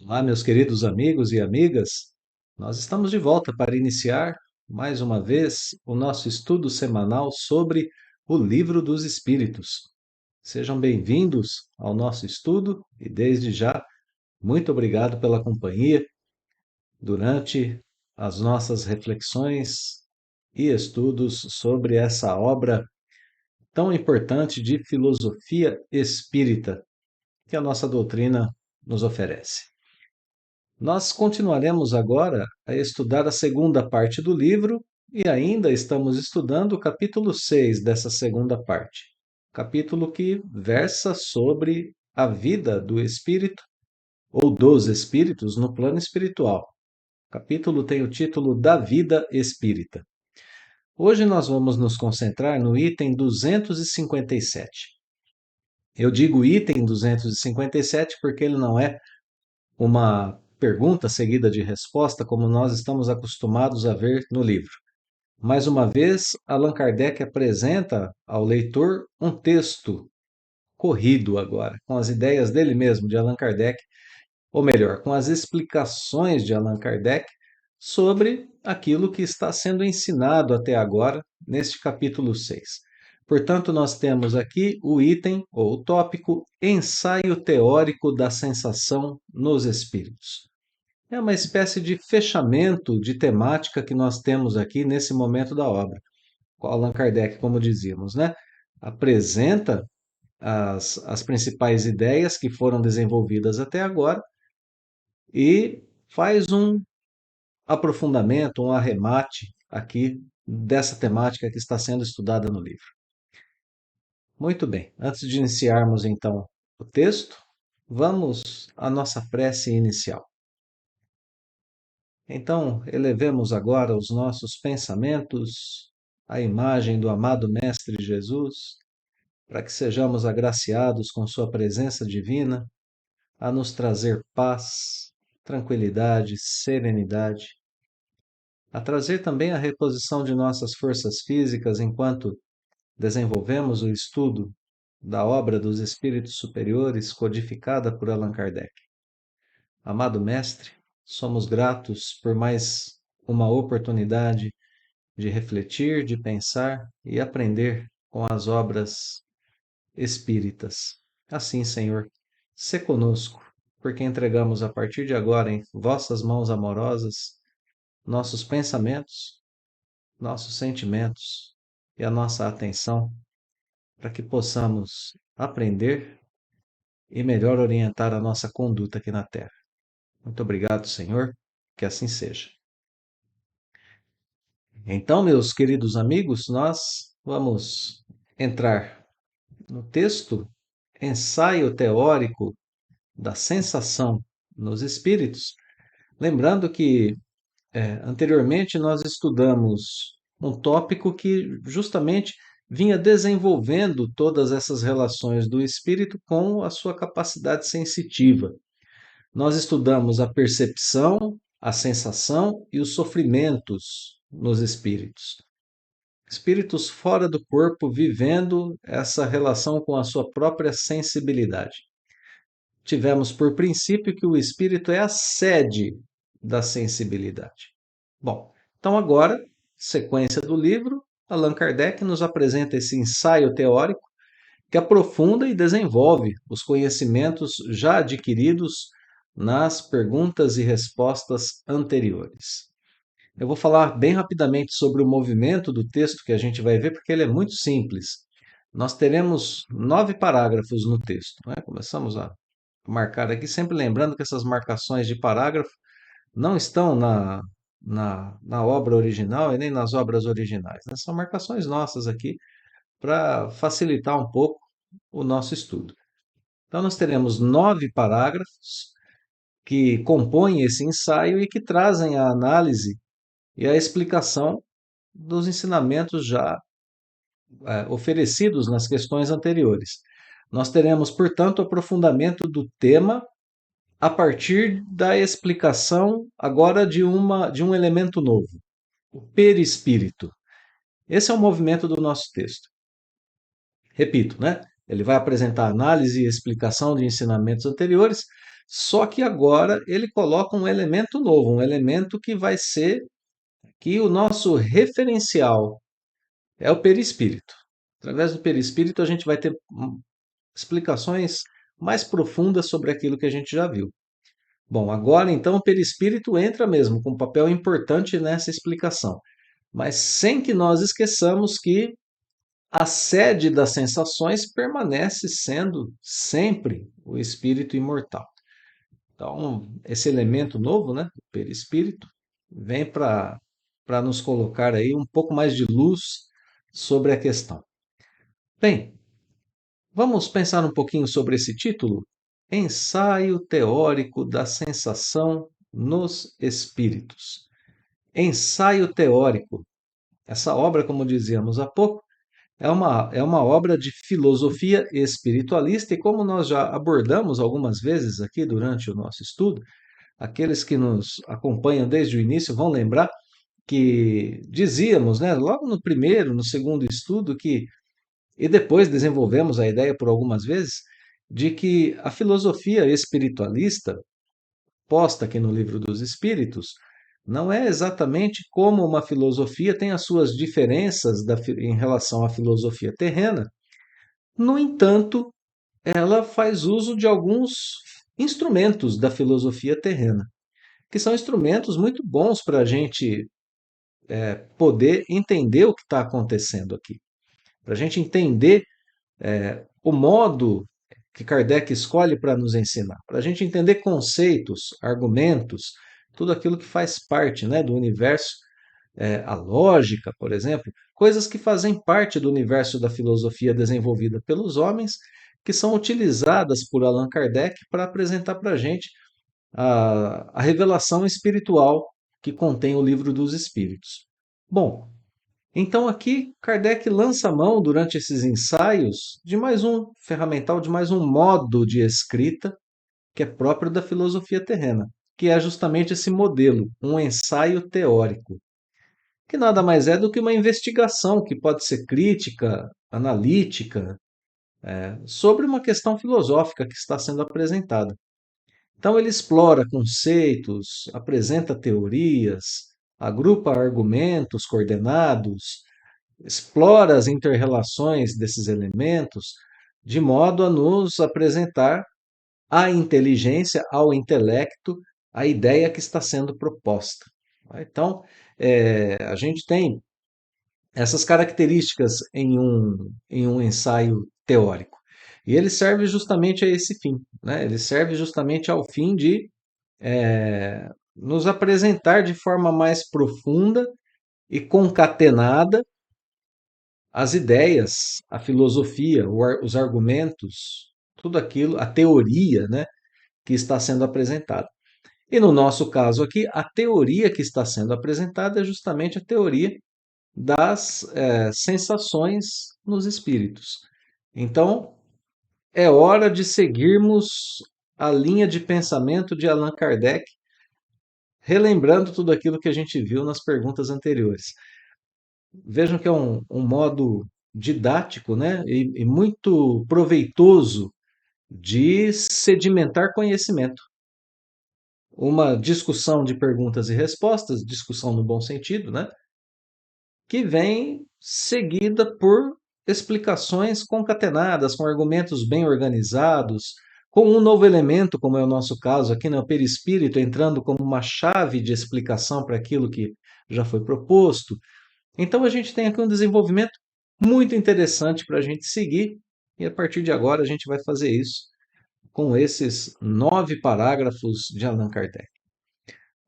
Olá, meus queridos amigos e amigas. Nós estamos de volta para iniciar mais uma vez o nosso estudo semanal sobre o Livro dos Espíritos. Sejam bem-vindos ao nosso estudo e, desde já, muito obrigado pela companhia durante as nossas reflexões e estudos sobre essa obra tão importante de filosofia espírita que a nossa doutrina nos oferece. Nós continuaremos agora a estudar a segunda parte do livro e ainda estamos estudando o capítulo 6 dessa segunda parte. Capítulo que versa sobre a vida do espírito ou dos espíritos no plano espiritual. O capítulo tem o título da vida espírita. Hoje nós vamos nos concentrar no item 257. Eu digo item 257 porque ele não é uma pergunta seguida de resposta, como nós estamos acostumados a ver no livro. Mais uma vez, Allan Kardec apresenta ao leitor um texto corrido agora, com as ideias dele mesmo, de Allan Kardec, ou melhor, com as explicações de Allan Kardec sobre aquilo que está sendo ensinado até agora neste capítulo 6. Portanto, nós temos aqui o item ou o tópico ensaio teórico da sensação nos espíritos. É uma espécie de fechamento de temática que nós temos aqui nesse momento da obra. Allan Kardec, como dizíamos, né, apresenta as principais ideias que foram desenvolvidas até agora e faz um aprofundamento, um arremate aqui dessa temática que está sendo estudada no livro. Muito bem, antes de iniciarmos então o texto, vamos à nossa prece inicial. Então, elevemos agora os nossos pensamentos à imagem do amado Mestre Jesus, para que sejamos agraciados com Sua presença divina a nos trazer paz, tranquilidade, serenidade, a trazer também a reposição de nossas forças físicas enquanto desenvolvemos o estudo da obra dos Espíritos Superiores codificada por Allan Kardec. Amado Mestre, somos gratos por mais uma oportunidade de refletir, de pensar e aprender com as obras espíritas. Assim, Senhor, sê conosco, porque entregamos a partir de agora em vossas mãos amorosas nossos pensamentos, nossos sentimentos e a nossa atenção, para que possamos aprender e melhor orientar a nossa conduta aqui na Terra. Muito obrigado, Senhor, que assim seja. Então, meus queridos amigos, nós vamos entrar no texto Ensaio Teórico da Sensação nos Espíritos, lembrando que anteriormente nós estudamos um tópico que justamente vinha desenvolvendo todas essas relações do espírito com a sua capacidade sensitiva. Nós estudamos a percepção, a sensação e os sofrimentos nos espíritos. Espíritos fora do corpo vivendo essa relação com a sua própria sensibilidade. Tivemos por princípio que o espírito é a sede da sensibilidade. Bom, então agora, sequência do livro, Allan Kardec nos apresenta esse ensaio teórico que aprofunda e desenvolve os conhecimentos já adquiridos nas perguntas e respostas anteriores. Eu vou falar bem rapidamente sobre o movimento do texto que a gente vai ver, porque ele é muito simples. Nós teremos 9 parágrafos no texto, né? Começamos a marcar aqui, sempre lembrando que essas marcações de parágrafo não estão na obra original e nem nas obras originais, né? São marcações nossas aqui para facilitar um pouco o nosso estudo. Então, nós teremos 9 parágrafos que compõem esse ensaio e que trazem a análise e a explicação dos ensinamentos já oferecidos nas questões anteriores. Nós teremos, portanto, aprofundamento do tema a partir da explicação agora de um elemento novo, o perispírito. Esse é o movimento do nosso texto. Repito, né? Ele vai apresentar análise e explicação de ensinamentos anteriores, Só que agora ele coloca um elemento novo, um elemento que vai ser que o nosso referencial é o perispírito. Através do perispírito a gente vai ter explicações mais profundas sobre aquilo que a gente já viu. Bom, agora então o perispírito entra mesmo com um papel importante nessa explicação, mas sem que nós esqueçamos que a sede das sensações permanece sendo sempre o espírito imortal. Então, esse elemento novo, né, o perispírito, vem para nos colocar aí um pouco mais de luz sobre a questão. Bem, vamos pensar um pouquinho sobre esse título? Ensaio teórico da sensação nos espíritos. Ensaio teórico. Essa obra, como dizíamos há pouco, é uma obra de filosofia espiritualista, e como nós já abordamos algumas vezes aqui durante o nosso estudo, aqueles que nos acompanham desde o início vão lembrar que dizíamos, né, logo no primeiro, no segundo estudo, e depois desenvolvemos a ideia por algumas vezes, de que a filosofia espiritualista, posta aqui no Livro dos Espíritos, não é exatamente como uma filosofia tem as suas diferenças em relação à filosofia terrena. No entanto, ela faz uso de alguns instrumentos da filosofia terrena, que são instrumentos muito bons para a gente poder entender o que está acontecendo aqui, para a gente entender o modo que Kardec escolhe para nos ensinar, para a gente entender conceitos, argumentos, tudo aquilo que faz parte, né, do universo, a lógica, por exemplo, coisas que fazem parte do universo da filosofia desenvolvida pelos homens, que são utilizadas por Allan Kardec para apresentar para a gente a revelação espiritual que contém o Livro dos Espíritos. Bom, então aqui Kardec lança a mão durante esses ensaios de mais um ferramental, de mais um modo de escrita que é próprio da filosofia terrena, que é justamente esse modelo, um ensaio teórico, que nada mais é do que uma investigação que pode ser crítica, analítica, sobre uma questão filosófica que está sendo apresentada. Então ele explora conceitos, apresenta teorias, agrupa argumentos coordenados, explora as interrelações desses elementos, de modo a nos apresentar à inteligência, ao intelecto, a ideia que está sendo proposta. Então, a gente tem essas características em um ensaio teórico. E ele serve justamente a esse fim, né? Ele serve justamente ao fim de nos apresentar de forma mais profunda e concatenada as ideias, a filosofia, os argumentos, tudo aquilo, a teoria, né, que está sendo apresentada. E no nosso caso aqui, a teoria que está sendo apresentada é justamente a teoria das sensações nos espíritos. Então, é hora de seguirmos a linha de pensamento de Allan Kardec, relembrando tudo aquilo que a gente viu nas perguntas anteriores. Vejam que é um modo didático, né, e muito proveitoso de sedimentar conhecimento. Uma discussão de perguntas e respostas, discussão no bom sentido, né, que vem seguida por explicações concatenadas, com argumentos bem organizados, com um novo elemento, como é o nosso caso aqui, né, o perispírito entrando como uma chave de explicação para aquilo que já foi proposto. Então a gente tem aqui um desenvolvimento muito interessante para a gente seguir, e a partir de agora a gente vai fazer isso com esses 9 parágrafos de Allan Kardec.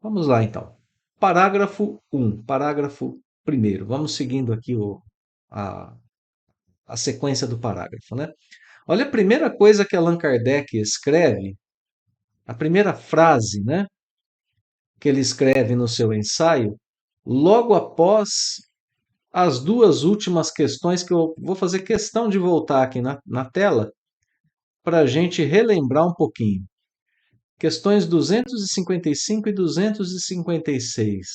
Vamos lá então. Parágrafo 1, parágrafo primeiro. Vamos seguindo aqui a, a sequência do parágrafo, né? Olha a primeira coisa que Allan Kardec escreve, a primeira frase, né, que ele escreve no seu ensaio, logo após as duas últimas questões que eu vou fazer questão de voltar aqui na tela para a gente relembrar um pouquinho. Questões 255 e 256.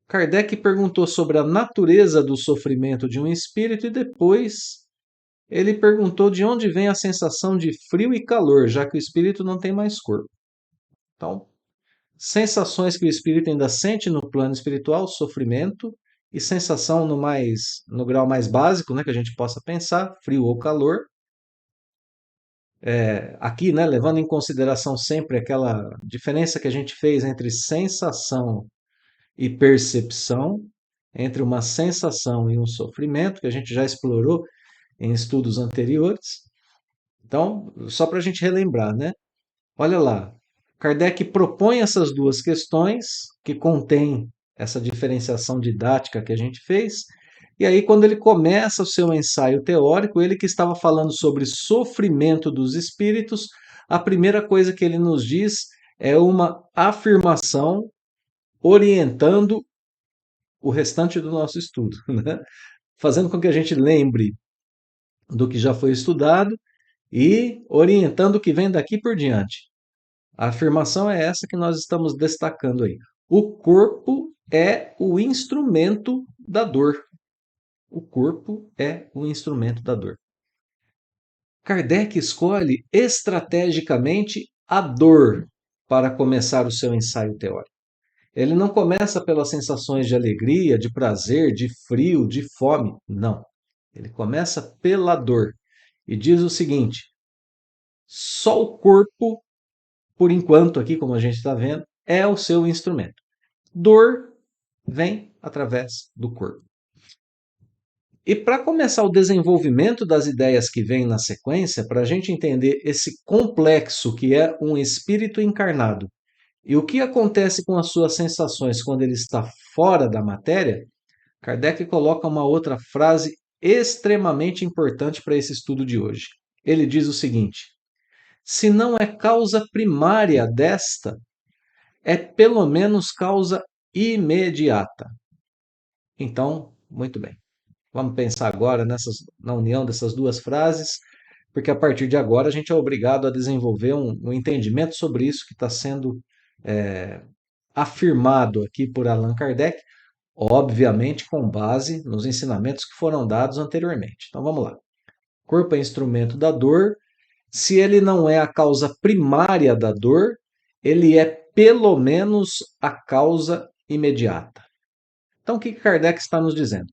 Kardec perguntou sobre a natureza do sofrimento de um espírito e depois Ele perguntou de onde vem a sensação de frio e calor, já que o espírito não tem mais corpo. Então, sensações que o espírito ainda sente no plano espiritual, sofrimento, e sensação no grau mais básico, né, que a gente possa pensar, frio ou calor. Aqui, né, levando em consideração sempre aquela diferença que a gente fez entre sensação e percepção, entre uma sensação e um sofrimento, que a gente já explorou em estudos anteriores. Então, só para a gente relembrar, né? Olha lá, Kardec propõe essas duas questões que contém essa diferenciação didática que a gente fez. E aí, quando ele começa o seu ensaio teórico, ele que estava falando sobre sofrimento dos espíritos, a primeira coisa que ele nos diz é uma afirmação orientando o restante do nosso estudo, né? Fazendo com que a gente lembre do que já foi estudado e orientando o que vem daqui por diante. A afirmação é essa que nós estamos destacando aí. O corpo é o instrumento da dor. O corpo é o instrumento da dor. Kardec escolhe estrategicamente a dor para começar o seu ensaio teórico. Ele não começa pelas sensações de alegria, de prazer, de frio, de fome. Não. Ele começa pela dor e diz o seguinte: só o corpo, por enquanto, aqui, como a gente está vendo, é o seu instrumento. Dor vem através do corpo. E para começar o desenvolvimento das ideias que vêm na sequência, para a gente entender esse complexo que é um espírito encarnado e o que acontece com as suas sensações quando ele está fora da matéria, Kardec coloca uma outra frase extremamente importante para esse estudo de hoje. Ele diz o seguinte: se não é causa primária desta, é pelo menos causa imediata. Então, muito bem. Vamos pensar agora na união dessas duas frases, porque a partir de agora a gente é obrigado a desenvolver um entendimento sobre isso que está sendo é, afirmado aqui por Allan Kardec, obviamente com base nos ensinamentos que foram dados anteriormente. Então vamos lá. Corpo é instrumento da dor. Se ele não é a causa primária da dor, ele é pelo menos a causa imediata. Então o que Kardec está nos dizendo?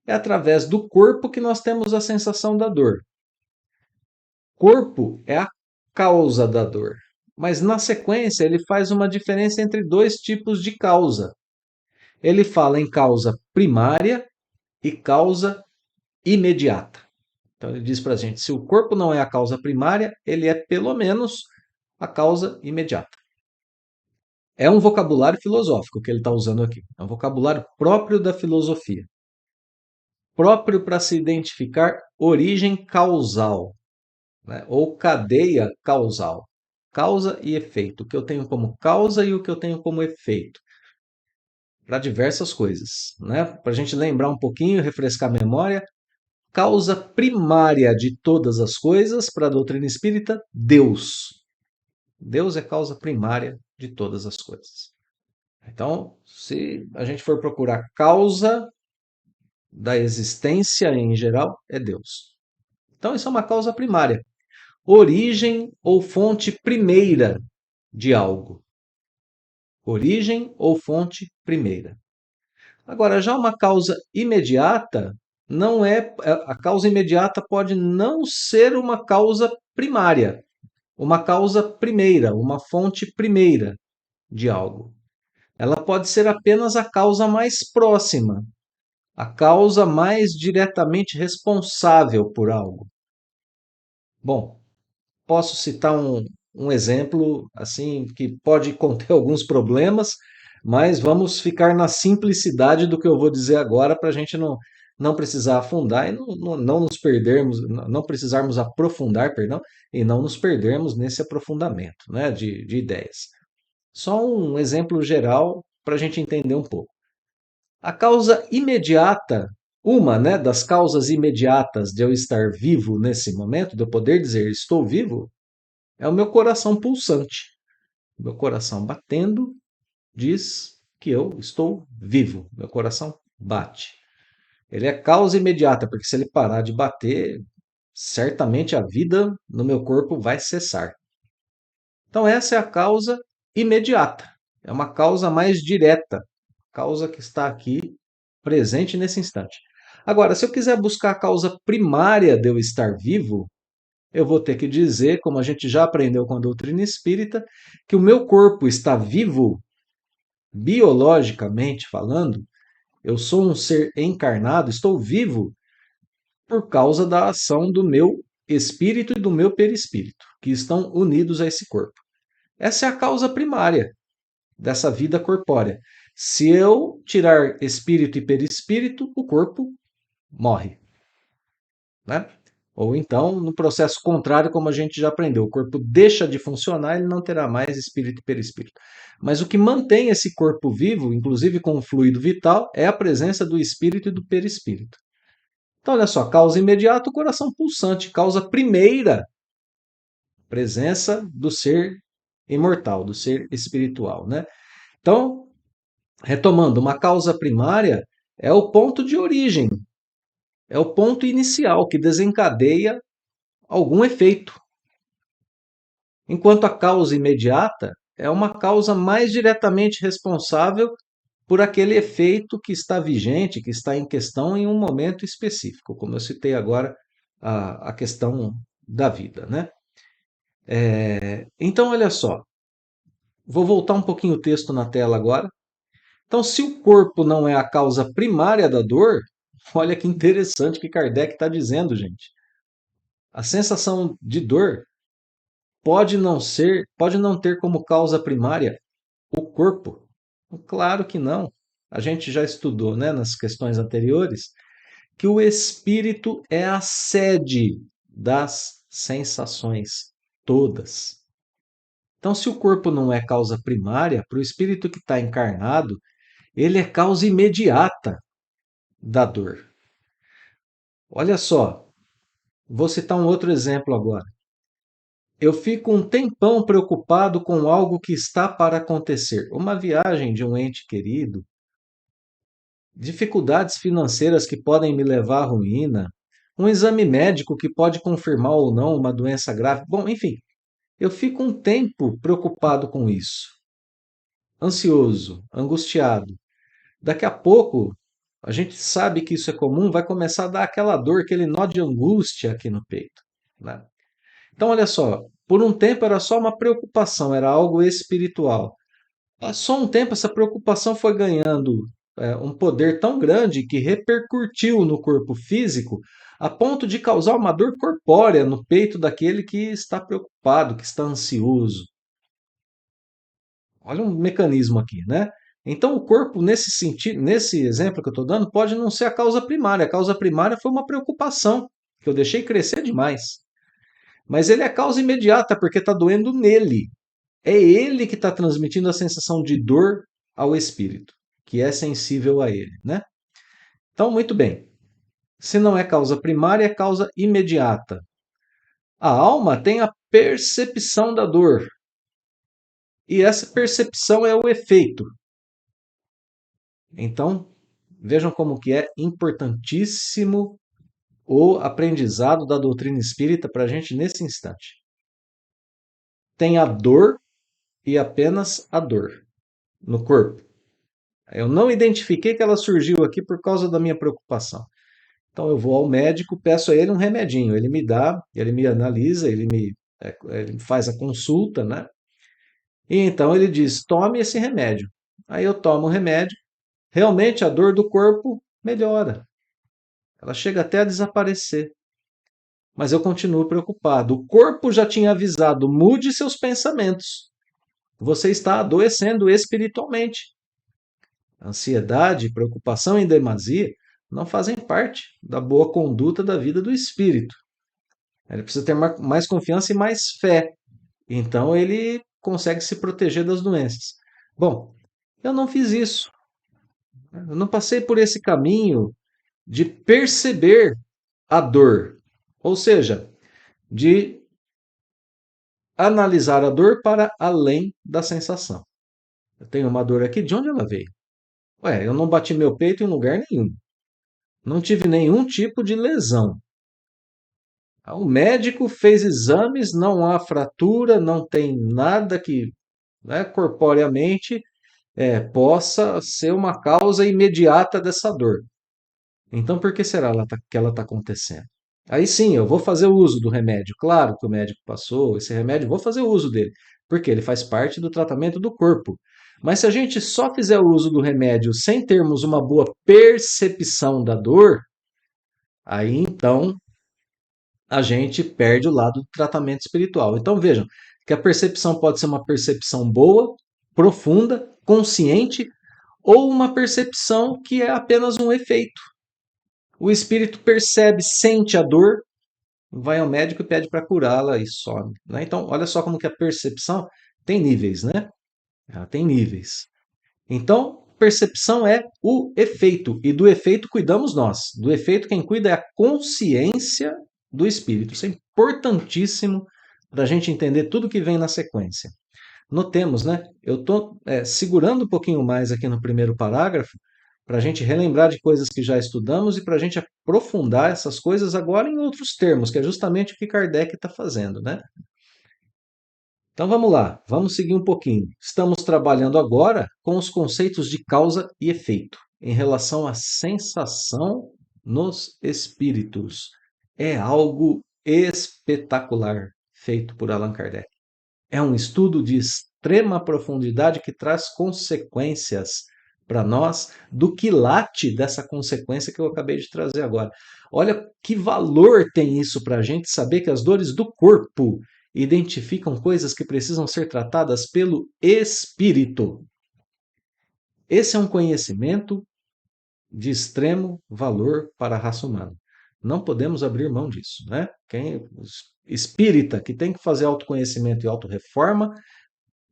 É através do corpo que nós temos a sensação da dor. Corpo é a causa da dor. Mas na sequência ele faz uma diferença entre dois tipos de causa. Ele fala em causa primária e causa imediata. Então ele diz para a gente, se o corpo não é a causa primária, ele é pelo menos a causa imediata. É um vocabulário filosófico que ele está usando aqui. É um vocabulário próprio da filosofia. Próprio para se identificar origem causal, né? Ou cadeia causal. Causa e efeito. O que eu tenho como causa e o que eu tenho como efeito. Para diversas coisas. Né? Para a gente lembrar um pouquinho, refrescar a memória, causa primária de todas as coisas, para a doutrina espírita, Deus. Deus é causa primária de todas as coisas. Então, se a gente for procurar causa da existência em geral, é Deus. Então, isso é uma causa primária. Origem ou fonte primeira de algo. Origem ou fonte primeira. Agora, já uma causa imediata não é. A causa imediata pode não ser uma causa primária, uma causa primeira, uma fonte primeira de algo. Ela pode ser apenas a causa mais próxima, a causa mais diretamente responsável por algo. Bom, posso citar um exemplo assim que pode conter alguns problemas, mas vamos ficar na simplicidade do que eu vou dizer agora para a gente não precisar afundar e não nos perdermos, não precisarmos aprofundar, perdão, e não nos perdermos nesse aprofundamento, né, de ideias. Só um exemplo geral para a gente entender um pouco. A causa imediata, uma, né, das causas imediatas de eu estar vivo nesse momento, de eu poder dizer estou vivo, é o meu coração pulsante. Meu coração batendo diz que eu estou vivo. Meu coração bate. Ele é causa imediata, porque se ele parar de bater, certamente a vida no meu corpo vai cessar. Então, essa é a causa imediata, é uma causa mais direta, causa que está aqui presente nesse instante. Agora, se eu quiser buscar a causa primária de eu estar vivo, eu vou ter que dizer, como a gente já aprendeu com a doutrina espírita, que o meu corpo está vivo, biologicamente falando, eu sou um ser encarnado, estou vivo por causa da ação do meu espírito e do meu perispírito, que estão unidos a esse corpo. Essa é a causa primária dessa vida corpórea. Se eu tirar espírito e perispírito, o corpo morre, né? Ou então, no processo contrário, como a gente já aprendeu, o corpo deixa de funcionar, ele não terá mais espírito e perispírito. Mas o que mantém esse corpo vivo, inclusive com o fluido vital, é a presença do espírito e do perispírito. Então, olha só, causa imediata, o coração pulsante. Causa primeira, presença do ser imortal, do ser espiritual, né? Então, retomando, uma causa primária é o ponto de origem, é o ponto inicial que desencadeia algum efeito. Enquanto a causa imediata é uma causa mais diretamente responsável por aquele efeito que está vigente, que está em questão em um momento específico, como eu citei agora a questão da vida, né? Então, olha só, vou voltar um pouquinho o texto na tela agora. Então, se o corpo não é a causa primária da dor, olha que interessante que Kardec está dizendo, gente. A sensação de dor pode não ter como causa primária o corpo. Claro que não. A gente já estudou, né, nas questões anteriores, que o espírito é a sede das sensações todas. Então, se o corpo não é causa primária, para o espírito que está encarnado, ele é causa imediata da dor. Olha só, vou citar um outro exemplo agora. Eu fico um tempão preocupado com algo que está para acontecer. Uma viagem de um ente querido, dificuldades financeiras que podem me levar à ruína, um exame médico que pode confirmar ou não uma doença grave. Bom, enfim, eu fico um tempo preocupado com isso, ansioso, angustiado. Daqui a pouco, a gente sabe que isso é comum, vai começar a dar aquela dor, aquele nó de angústia aqui no peito, né? Então, olha só, por um tempo era só uma preocupação, era algo espiritual. Passou um tempo, essa preocupação foi ganhando um poder tão grande que repercutiu no corpo físico a ponto de causar uma dor corpórea no peito daquele que está preocupado, que está ansioso. Olha um mecanismo aqui, né? Então, o corpo, nesse sentido, nesse exemplo que eu estou dando, pode não ser a causa primária. A causa primária foi uma preocupação que eu deixei crescer demais. Mas ele é a causa imediata, porque está doendo nele. É ele que está transmitindo a sensação de dor ao espírito, que é sensível a ele, né? Então, muito bem. Se não é causa primária, é causa imediata. A alma tem a percepção da dor. E essa percepção é o efeito. Então, vejam como que é importantíssimo o aprendizado da doutrina espírita para a gente nesse instante. Tem a dor e apenas a dor no corpo. Eu não identifiquei que ela surgiu aqui por causa da minha preocupação. Então eu vou ao médico, peço a ele um remedinho, ele me dá, ele me analisa, ele faz a consulta, né? E então ele diz: tome esse remédio. Aí eu tomo o remédio, realmente a dor do corpo melhora, ela chega até a desaparecer. Mas eu continuo preocupado. O corpo já tinha avisado: mude seus pensamentos. Você está adoecendo espiritualmente. Ansiedade, preocupação em demasia não fazem parte da boa conduta da vida do espírito. Ele precisa ter mais confiança e mais fé. Então ele consegue se proteger das doenças. Bom, eu não fiz isso. Eu não passei por esse caminho de perceber a dor. Ou seja, de analisar a dor para além da sensação. Eu tenho uma dor aqui, de onde ela veio? Ué, eu não bati meu peito em lugar nenhum. Não tive nenhum tipo de lesão. O médico fez exames, não há fratura, não tem nada que, né, corporeamente possa ser uma causa imediata dessa dor. Então, por que será que ela está acontecendo? Aí sim, eu vou fazer uso do remédio. Claro que o médico passou esse remédio, vou fazer uso dele, porque ele faz parte do tratamento do corpo. Mas se a gente só fizer o uso do remédio sem termos uma boa percepção da dor, aí então a gente perde o lado do tratamento espiritual. Então vejam que a percepção pode ser uma percepção boa, profunda, consciente, ou uma percepção que é apenas um efeito. O espírito percebe, sente a dor, vai ao médico e pede para curá-la e some. Né? Então, olha só como que a percepção tem níveis, né? Ela tem níveis. Então, percepção é o efeito, e do efeito cuidamos nós. Do efeito, quem cuida é a consciência do espírito. Isso é importantíssimo para a gente entender tudo que vem na sequência. Notemos, né? Eu estou segurando um pouquinho mais aqui no primeiro parágrafo para a gente relembrar de coisas que já estudamos e para a gente aprofundar essas coisas agora em outros termos, que é justamente o que Kardec está fazendo, né? Então vamos lá, vamos seguir um pouquinho. Estamos trabalhando agora com os conceitos de causa e efeito em relação à sensação nos espíritos. É algo espetacular feito por Allan Kardec. É um estudo de extrema profundidade que traz consequências para nós do quilate dessa consequência que eu acabei de trazer agora. Olha que valor tem isso para a gente saber que as dores do corpo identificam coisas que precisam ser tratadas pelo espírito. Esse é um conhecimento de extremo valor para a raça humana. Não podemos abrir mão disso, né? Quem espírita que tem que fazer autoconhecimento e autorreforma,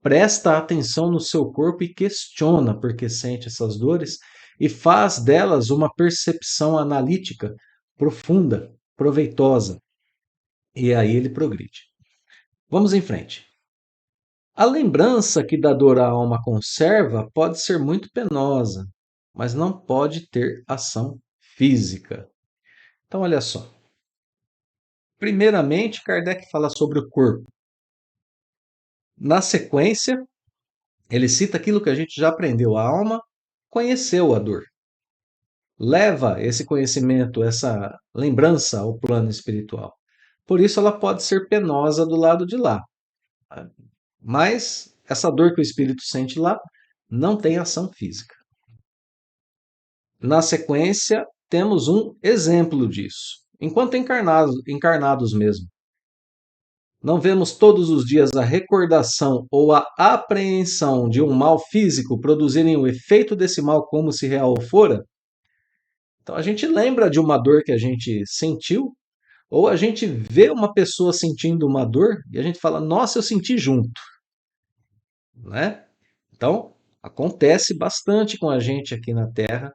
presta atenção no seu corpo e questiona por que sente essas dores e faz delas uma percepção analítica profunda, proveitosa. E aí ele progride. Vamos em frente. A lembrança que da dor a alma conserva pode ser muito penosa, mas não pode ter ação física. Então, olha só. Primeiramente, Kardec fala sobre o corpo. Na sequência, ele cita aquilo que a gente já aprendeu. A alma conheceu a dor. Leva esse conhecimento, essa lembrança ao plano espiritual. Por isso, ela pode ser penosa do lado de lá. Mas essa dor que o espírito sente lá não tem ação física. Na sequência, temos um exemplo disso. Enquanto encarnados mesmo, não vemos todos os dias a recordação ou a apreensão de um mal físico produzirem o efeito desse mal como se real fora? Então a gente lembra de uma dor que a gente sentiu, ou a gente vê uma pessoa sentindo uma dor e a gente fala, nossa, eu senti junto, né? Então acontece bastante com a gente aqui na Terra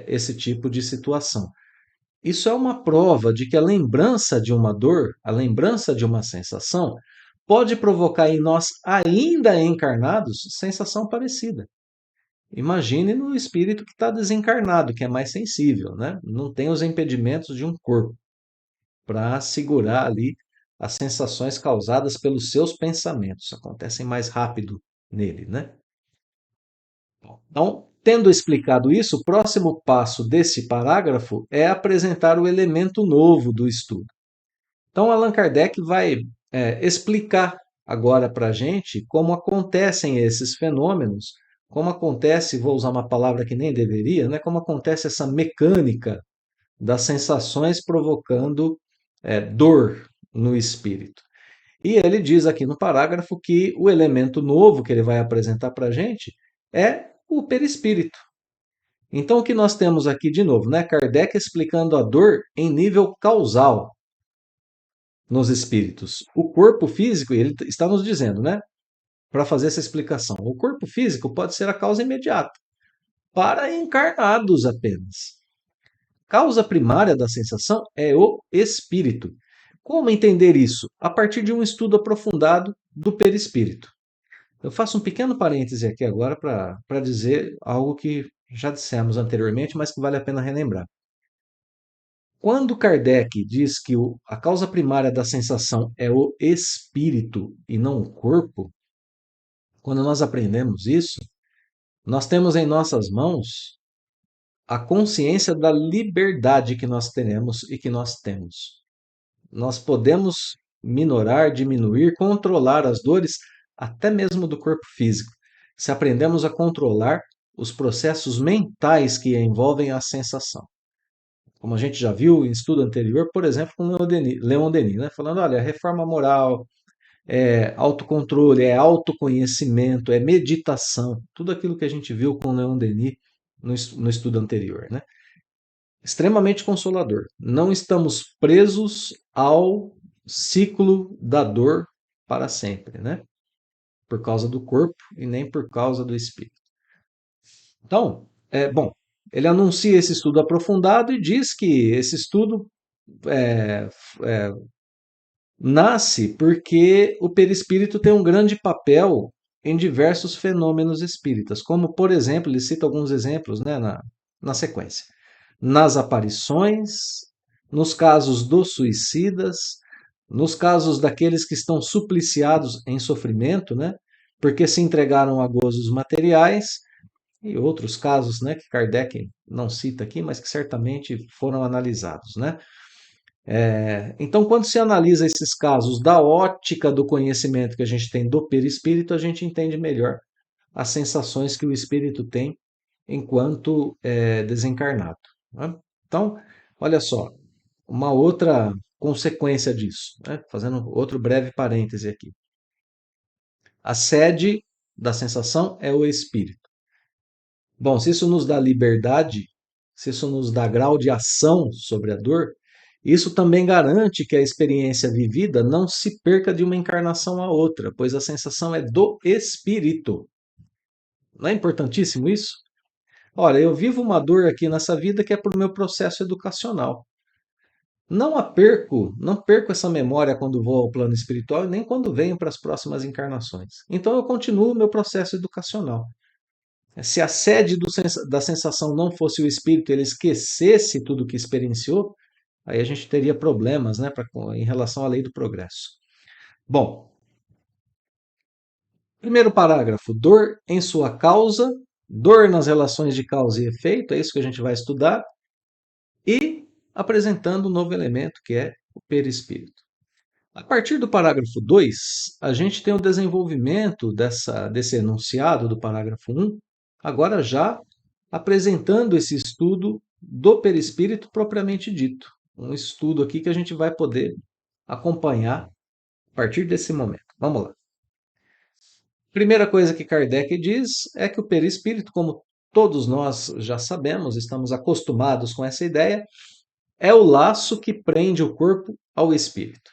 esse tipo de situação. Isso é uma prova de que a lembrança de uma dor, a lembrança de uma sensação, pode provocar em nós, ainda encarnados, sensação parecida. Imagine no espírito que está desencarnado, que é mais sensível, né? Não tem os impedimentos de um corpo para segurar ali as sensações causadas pelos seus pensamentos. Acontecem mais rápido nele, né? Então, tendo explicado isso, o próximo passo desse parágrafo é apresentar o elemento novo do estudo. Então, Allan Kardec vai explicar agora para a gente como acontecem esses fenômenos, como acontece, vou usar uma palavra que nem deveria, né? Como acontece essa mecânica das sensações provocando dor no espírito. E ele diz aqui no parágrafo que o elemento novo que ele vai apresentar para a gente é o perispírito. Então, o que nós temos aqui de novo, né? Kardec explicando a dor em nível causal nos espíritos. O corpo físico, ele está nos dizendo, né? Para fazer essa explicação, o corpo físico pode ser a causa imediata, para encarnados apenas. Causa primária da sensação é o espírito. Como entender isso? A partir de um estudo aprofundado do perispírito. Eu faço um pequeno parêntese aqui agora para dizer algo que já dissemos anteriormente, mas que vale a pena relembrar. Quando Kardec diz que a causa primária da sensação é o espírito e não o corpo, quando nós aprendemos isso, nós temos em nossas mãos a consciência da liberdade que nós teremos e que nós temos. Nós podemos minorar, diminuir, controlar as dores, até mesmo do corpo físico, se aprendemos a controlar os processos mentais que envolvem a sensação. Como a gente já viu em estudo anterior, por exemplo, com Leon Denis, né? Falando, olha, reforma moral, é autocontrole, é autoconhecimento, é meditação, tudo aquilo que a gente viu com Leon Denis no estudo anterior, né? Extremamente consolador. Não estamos presos ao ciclo da dor para sempre, né? Por causa do corpo e nem por causa do espírito. Então, bom, ele anuncia esse estudo aprofundado e diz que esse estudo é, é, nasce porque o perispírito tem um grande papel em diversos fenômenos espíritas, como, por exemplo, ele cita alguns exemplos, né, na sequência. Nas aparições, nos casos dos suicidas, nos casos daqueles que estão supliciados em sofrimento, né, porque se entregaram a gozos materiais, e outros casos, né, que Kardec não cita aqui, mas que certamente foram analisados, né? Então, quando se analisa esses casos da ótica do conhecimento que a gente tem do perispírito, a gente entende melhor as sensações que o espírito tem enquanto desencarnado, né? Então, olha só, uma outra consequência disso, né? Fazendo outro breve parêntese aqui. A sede da sensação é o espírito. Bom, se isso nos dá liberdade, se isso nos dá grau de ação sobre a dor, isso também garante que a experiência vivida não se perca de uma encarnação a outra, pois a sensação é do espírito. Não é importantíssimo isso? Olha, eu vivo uma dor aqui nessa vida que é por meu processo educacional. Não a perco, não perco essa memória quando vou ao plano espiritual e nem quando venho para as próximas encarnações. Então eu continuo o meu processo educacional. Se a sede da sensação não fosse o espírito, ele esquecesse tudo que experienciou, aí a gente teria problemas, né, em relação à lei do progresso. Bom, primeiro parágrafo: dor em sua causa, dor nas relações de causa e efeito, é isso que a gente vai estudar, e apresentando um novo elemento que é o perispírito. A partir do parágrafo 2, a gente tem o desenvolvimento desse enunciado do parágrafo 1, agora já apresentando esse estudo do perispírito propriamente dito. Um estudo aqui que a gente vai poder acompanhar a partir desse momento. Vamos lá. Primeira coisa que Kardec diz é que o perispírito, como todos nós já sabemos, estamos acostumados com essa ideia, é o laço que prende o corpo ao espírito.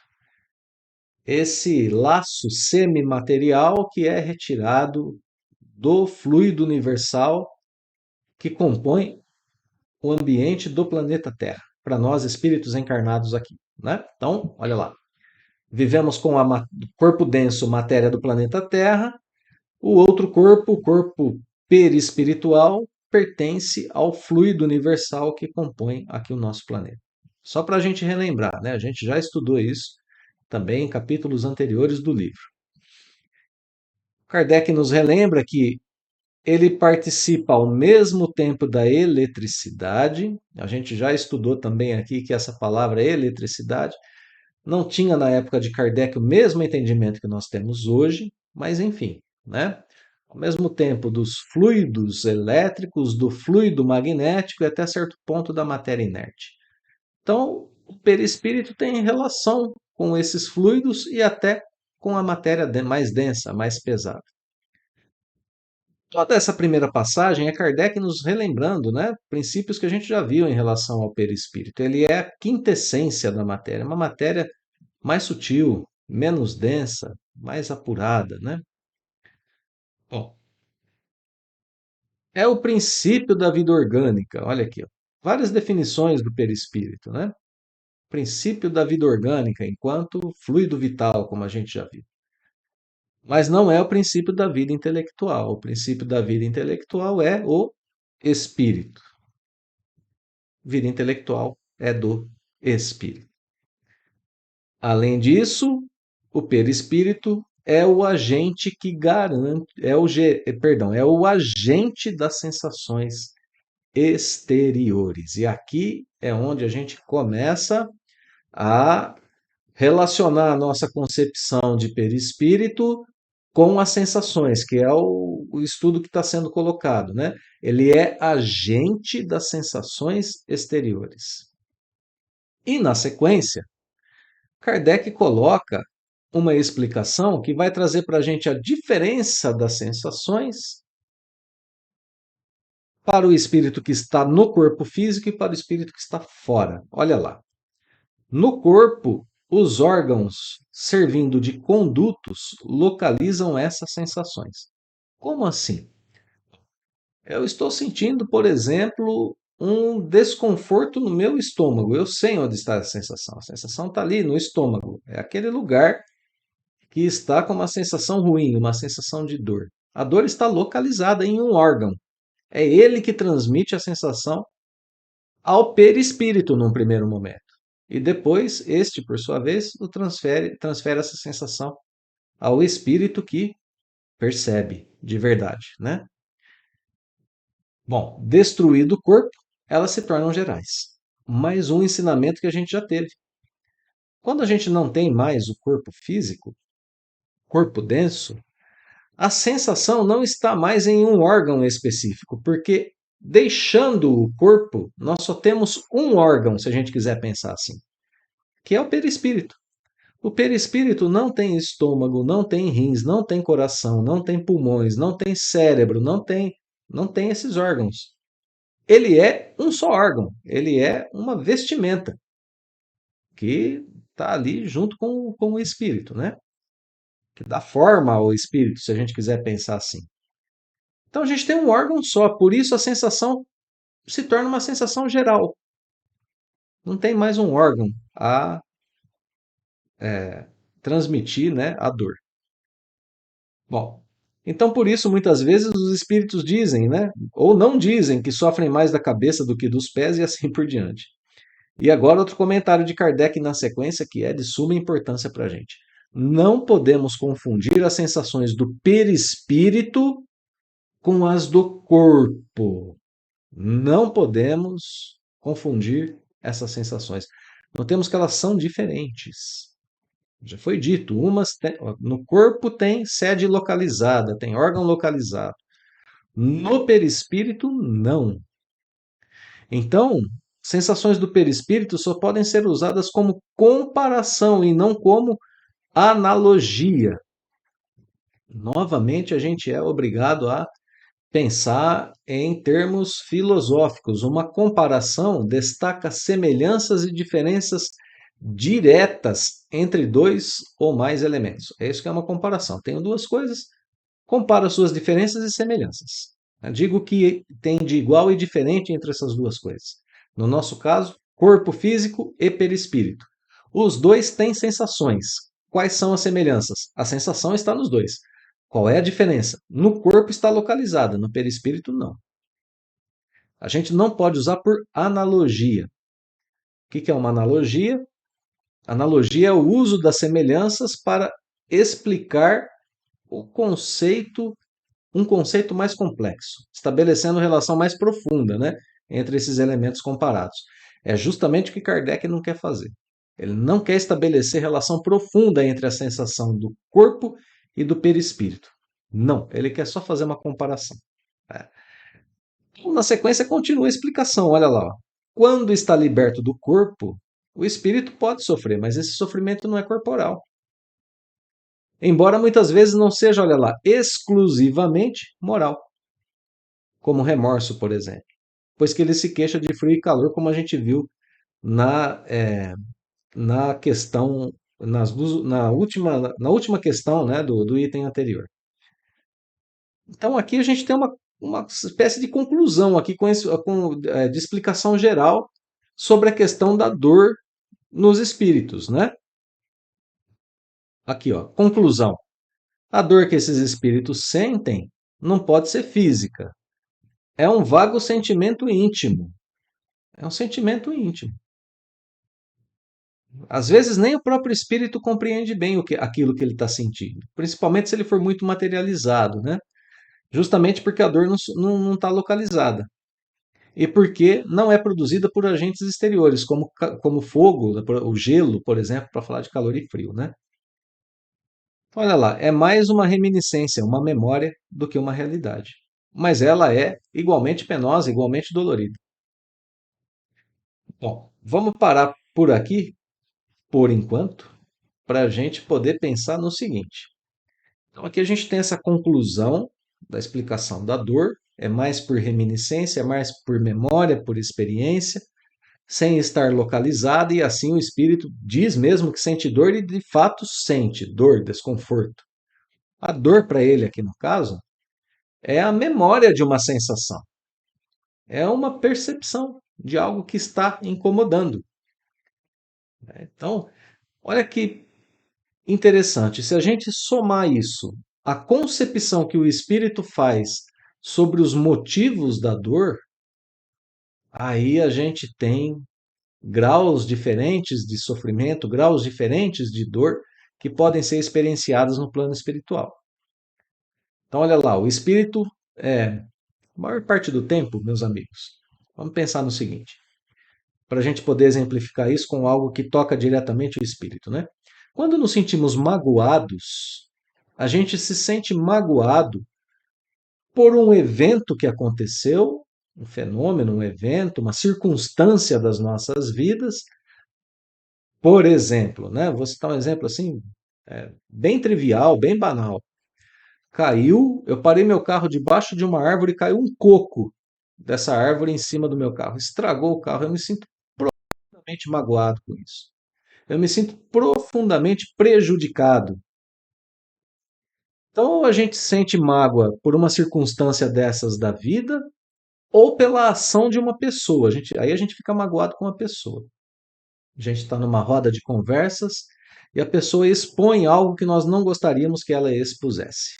Esse laço semimaterial que é retirado do fluido universal que compõe o ambiente do planeta Terra, para nós espíritos encarnados aqui, né? Então, olha lá. Vivemos com o corpo denso, matéria do planeta Terra. O outro corpo, o corpo perispiritual, pertence ao fluido universal que compõe aqui o nosso planeta. Só para a gente relembrar, né? A gente já estudou isso também em capítulos anteriores do livro. Kardec nos relembra que ele participa ao mesmo tempo da eletricidade. A gente já estudou também aqui que essa palavra eletricidade não tinha na época de Kardec o mesmo entendimento que nós temos hoje, mas enfim, né? Ao mesmo tempo dos fluidos elétricos, do fluido magnético e até certo ponto da matéria inerte. Então, o perispírito tem relação com esses fluidos e até com a matéria mais densa, mais pesada. Toda essa primeira passagem é Kardec nos relembrando, né, princípios que a gente já viu em relação ao perispírito. Ele é a quintessência da matéria, uma matéria mais sutil, menos densa, mais apurada, né? Bom, é o princípio da vida orgânica. Olha aqui, ó. Várias definições do perispírito, né? Princípio da vida orgânica enquanto fluido vital, como a gente já viu. Mas não é o princípio da vida intelectual. O princípio da vida intelectual é o espírito. Vida intelectual é do espírito. Além disso, o perispírito é o agente que garante, é o agente das sensações exteriores. E aqui é onde a gente começa a relacionar a nossa concepção de perispírito com as sensações, que é o estudo que está sendo colocado, né? Ele é agente das sensações exteriores. E na sequência, Kardec coloca uma explicação que vai trazer para a gente a diferença das sensações para o espírito que está no corpo físico e para o espírito que está fora. Olha lá. No corpo, os órgãos servindo de condutos localizam essas sensações. Como assim? Eu estou sentindo, por exemplo, um desconforto no meu estômago. Eu sei onde está a sensação. A sensação está ali no estômago. É aquele lugar que está com uma sensação ruim, uma sensação de dor. A dor está localizada em um órgão. É ele que transmite a sensação ao perispírito num primeiro momento. E depois, este, por sua vez, transfere essa sensação ao espírito que percebe de verdade, né? Bom, destruído o corpo, elas se tornam gerais. Mais um ensinamento que a gente já teve. Quando a gente não tem mais o corpo físico, corpo denso, a sensação não está mais em um órgão específico, porque deixando o corpo, nós só temos um órgão, se a gente quiser pensar assim, que é o perispírito. O perispírito não tem estômago, não tem rins, não tem coração, não tem pulmões, não tem cérebro, não tem esses órgãos. Ele é um só órgão, ele é uma vestimenta que está ali junto com o espírito, né? Que dá forma ao espírito, se a gente quiser pensar assim. Então a gente tem um órgão só, por isso a sensação se torna uma sensação geral. Não tem mais um órgão a transmitir, né, a dor. Bom, então por isso muitas vezes os espíritos dizem, né, ou não dizem que sofrem mais da cabeça do que dos pés e assim por diante. E agora outro comentário de Kardec na sequência que é de suma importância para a gente. Não podemos confundir as sensações do perispírito com as do corpo. Não podemos confundir essas sensações. Notemos que elas são diferentes. Já foi dito, no corpo tem sede localizada, tem órgão localizado. No perispírito, não. Então, sensações do perispírito só podem ser usadas como comparação e não como analogia. Novamente, a gente é obrigado a pensar em termos filosóficos. Uma comparação destaca semelhanças e diferenças diretas entre dois ou mais elementos. É isso que é uma comparação. Tenho duas coisas, comparo suas diferenças e semelhanças. Digo que tem de igual e diferente entre essas duas coisas. No nosso caso, corpo físico e perispírito. Os dois têm sensações. Quais são as semelhanças? A sensação está nos dois. Qual é a diferença? No corpo está localizada, no perispírito não. A gente não pode usar por analogia. O que é uma analogia? Analogia é o uso das semelhanças para explicar o conceito, um conceito mais complexo, estabelecendo relação mais profunda, né, entre esses elementos comparados. É justamente o que Kardec não quer fazer. Ele não quer estabelecer relação profunda entre a sensação do corpo e do perispírito. Não, ele quer só fazer uma comparação. É. Na sequência, continua a explicação. Olha lá. Ó. Quando está liberto do corpo, o espírito pode sofrer, mas esse sofrimento não é corporal. Embora muitas vezes não seja, olha lá, exclusivamente moral, como remorso, por exemplo, pois que ele se queixa de frio e calor, como a gente viu na, na questão, na última questão, né, do item anterior. Então aqui a gente tem uma espécie de conclusão aqui de explicação geral sobre a questão da dor nos espíritos, né? Aqui, ó, conclusão. A dor que esses espíritos sentem não pode ser física. É um vago sentimento íntimo. É um sentimento íntimo. Às vezes nem o próprio espírito compreende bem aquilo que ele está sentindo, principalmente se ele for muito materializado, né? Justamente porque a dor não está localizada e porque não é produzida por agentes exteriores, como fogo, o gelo, por exemplo, para falar de calor e frio, né? Olha lá, é mais uma reminiscência, uma memória do que uma realidade. Mas ela é igualmente penosa, igualmente dolorida. Bom, vamos parar por aqui, por enquanto, para a gente poder pensar no seguinte. Então, aqui a gente tem essa conclusão da explicação da dor, é mais por reminiscência, é mais por memória, por experiência, sem estar localizada, e assim o espírito diz mesmo que sente dor e de fato sente dor, desconforto. A dor para ele, aqui no caso, é a memória de uma sensação, é uma percepção de algo que está incomodando. Então, olha que interessante, se a gente somar isso à concepção que o espírito faz sobre os motivos da dor, aí a gente tem graus diferentes de sofrimento, graus diferentes de dor que podem ser experienciados no plano espiritual. Então, olha lá, o espírito a maior parte do tempo, meus amigos, vamos pensar no seguinte, para a gente poder exemplificar isso com algo que toca diretamente o espírito, né? Quando nos sentimos magoados, a gente se sente magoado por um evento que aconteceu, um fenômeno, um evento, uma circunstância das nossas vidas. Por exemplo, né? Vou citar um exemplo assim, bem trivial, bem banal. Caiu, eu parei meu carro debaixo de uma árvore e caiu um coco dessa árvore em cima do meu carro. Estragou o carro. Eu me sinto profundamente magoado com isso. Eu me sinto profundamente prejudicado. Então, ou a gente sente mágoa por uma circunstância dessas da vida, ou pela ação de uma pessoa. Aí a gente fica magoado com uma pessoa. A gente está numa roda de conversas e a pessoa expõe algo que nós não gostaríamos que ela expusesse.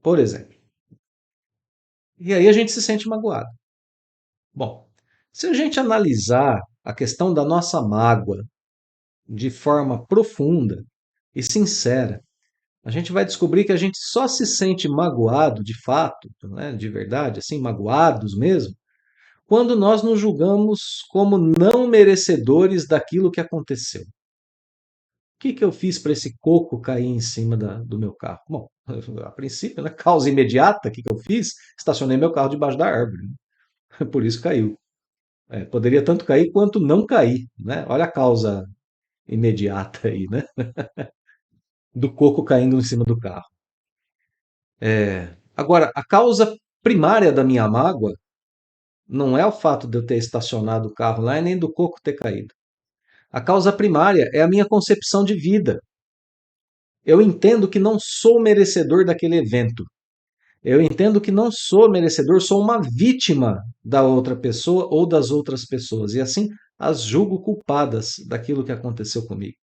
Por exemplo. E aí a gente se sente magoado. Bom, se a gente analisar a questão da nossa mágoa de forma profunda e sincera, a gente vai descobrir que a gente só se sente magoado de fato, né, de verdade, assim, magoados mesmo, quando nós nos julgamos como não merecedores daquilo que aconteceu. O que eu fiz para esse coco cair em cima do meu carro? Bom, a princípio, né, causa imediata, o que eu fiz? Estacionei meu carro debaixo da árvore, né? Por isso caiu. Poderia tanto cair quanto não cair, né? Olha a causa imediata aí, né? Do coco caindo em cima do carro. Agora, a causa primária da minha mágoa não é o fato de eu ter estacionado o carro lá e nem do coco ter caído. A causa primária é a minha concepção de vida. Eu entendo que não sou merecedor daquele evento. Eu entendo que não sou merecedor, sou uma vítima da outra pessoa ou das outras pessoas. E assim as julgo culpadas daquilo que aconteceu comigo.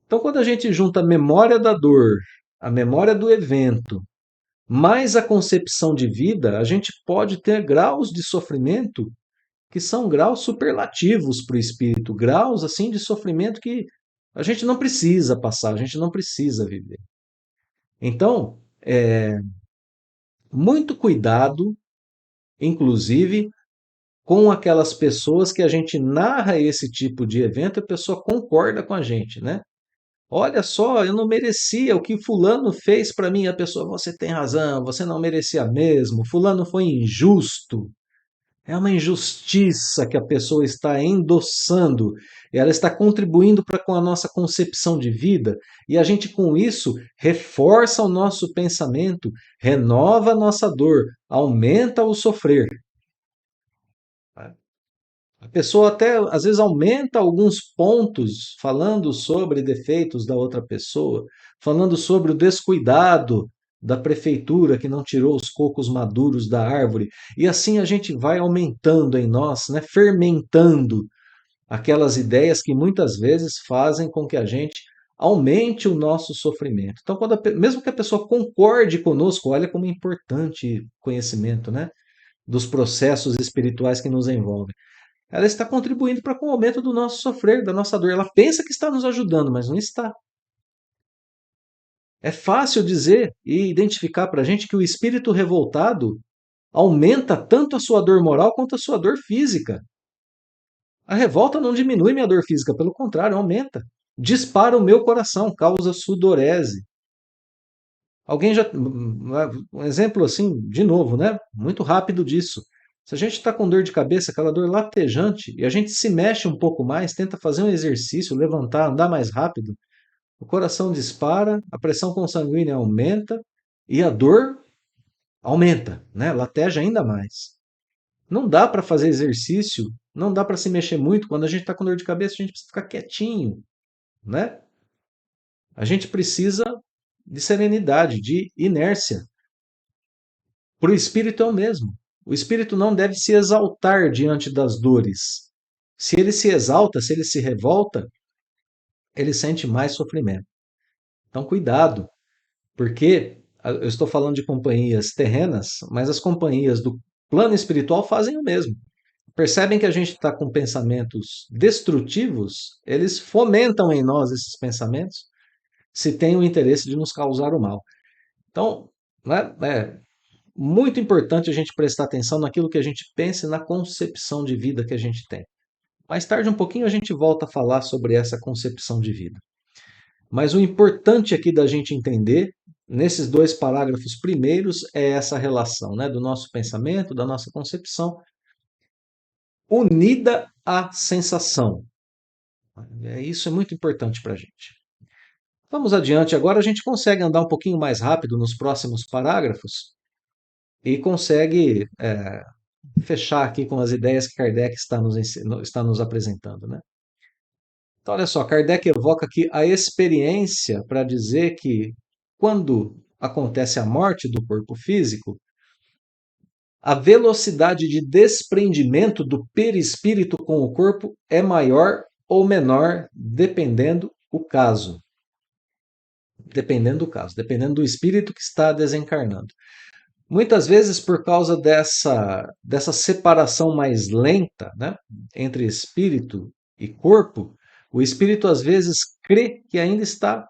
Então, quando a gente junta a memória da dor, a memória do evento, mais a concepção de vida, a gente pode ter graus de sofrimento que são graus superlativos para o espírito, graus assim de sofrimento que a gente não precisa passar, a gente não precisa viver. Então, muito cuidado, inclusive, com aquelas pessoas que a gente narra esse tipo de evento e a pessoa concorda com a gente, né? Olha só, eu não merecia o que fulano fez para mim. A pessoa, você tem razão, você não merecia mesmo. Fulano foi injusto. É uma injustiça que a pessoa está endossando. Ela está contribuindo para com a nossa concepção de vida e a gente com isso reforça o nosso pensamento, renova a nossa dor, aumenta o sofrer. A pessoa até às vezes aumenta alguns pontos falando sobre defeitos da outra pessoa, falando sobre o descuidado da prefeitura que não tirou os cocos maduros da árvore. E assim a gente vai aumentando em nós, né, fermentando aquelas ideias que muitas vezes fazem com que a gente aumente o nosso sofrimento. Então, mesmo que a pessoa concorde conosco, olha como é importante conhecimento, né, dos processos espirituais que nos envolvem. ela está contribuindo para com o aumento do nosso sofrer, da nossa dor. Ela pensa que está nos ajudando, mas não está. É fácil dizer e identificar para a gente que o espírito revoltado aumenta tanto a sua dor moral quanto a sua dor física. A revolta não diminui minha dor física, pelo contrário, aumenta. Dispara o meu coração, causa sudorese. Alguém já. Um exemplo assim, de novo, né? Muito rápido disso. Se a gente está com dor de cabeça, aquela dor latejante, e a gente se mexe um pouco mais, tenta fazer um exercício, levantar, andar mais rápido, o coração dispara, a pressão consanguínea aumenta e a dor aumenta, né? Lateja ainda mais. Não dá para fazer exercício, não dá para se mexer muito. Quando a gente está com dor de cabeça, a gente precisa ficar quietinho, né? A gente precisa de serenidade, de inércia. Para o espírito é o mesmo. O espírito não deve se exaltar diante das dores. Se ele se exalta, se ele se revolta, ele sente mais sofrimento. Então, cuidado, porque eu estou falando de companhias terrenas, mas as companhias do plano espiritual fazem o mesmo. Percebem que a gente está com pensamentos destrutivos, eles fomentam em nós esses pensamentos se tem o interesse de nos causar o mal. Então, né, é muito importante a gente prestar atenção naquilo que a gente pensa e na concepção de vida que a gente tem. Mais tarde, um pouquinho, a gente volta a falar sobre essa concepção de vida. Mas o importante aqui da gente entender, nesses dois parágrafos primeiros, é essa relação, né, do nosso pensamento, da nossa concepção, unida à sensação. Isso é muito importante para a gente. Vamos adiante, agora a gente consegue andar um pouquinho mais rápido nos próximos parágrafos e consegue fechar aqui com as ideias que Kardec está nos apresentando, né? Então, olha só, Kardec evoca aqui a experiência para dizer que quando acontece a morte do corpo físico, a velocidade de desprendimento do perispírito com o corpo é maior ou menor, dependendo o caso. Dependendo do caso, dependendo do espírito que está desencarnando. Muitas vezes, por causa dessa separação mais lenta, né, entre espírito e corpo, o espírito às vezes crê que ainda está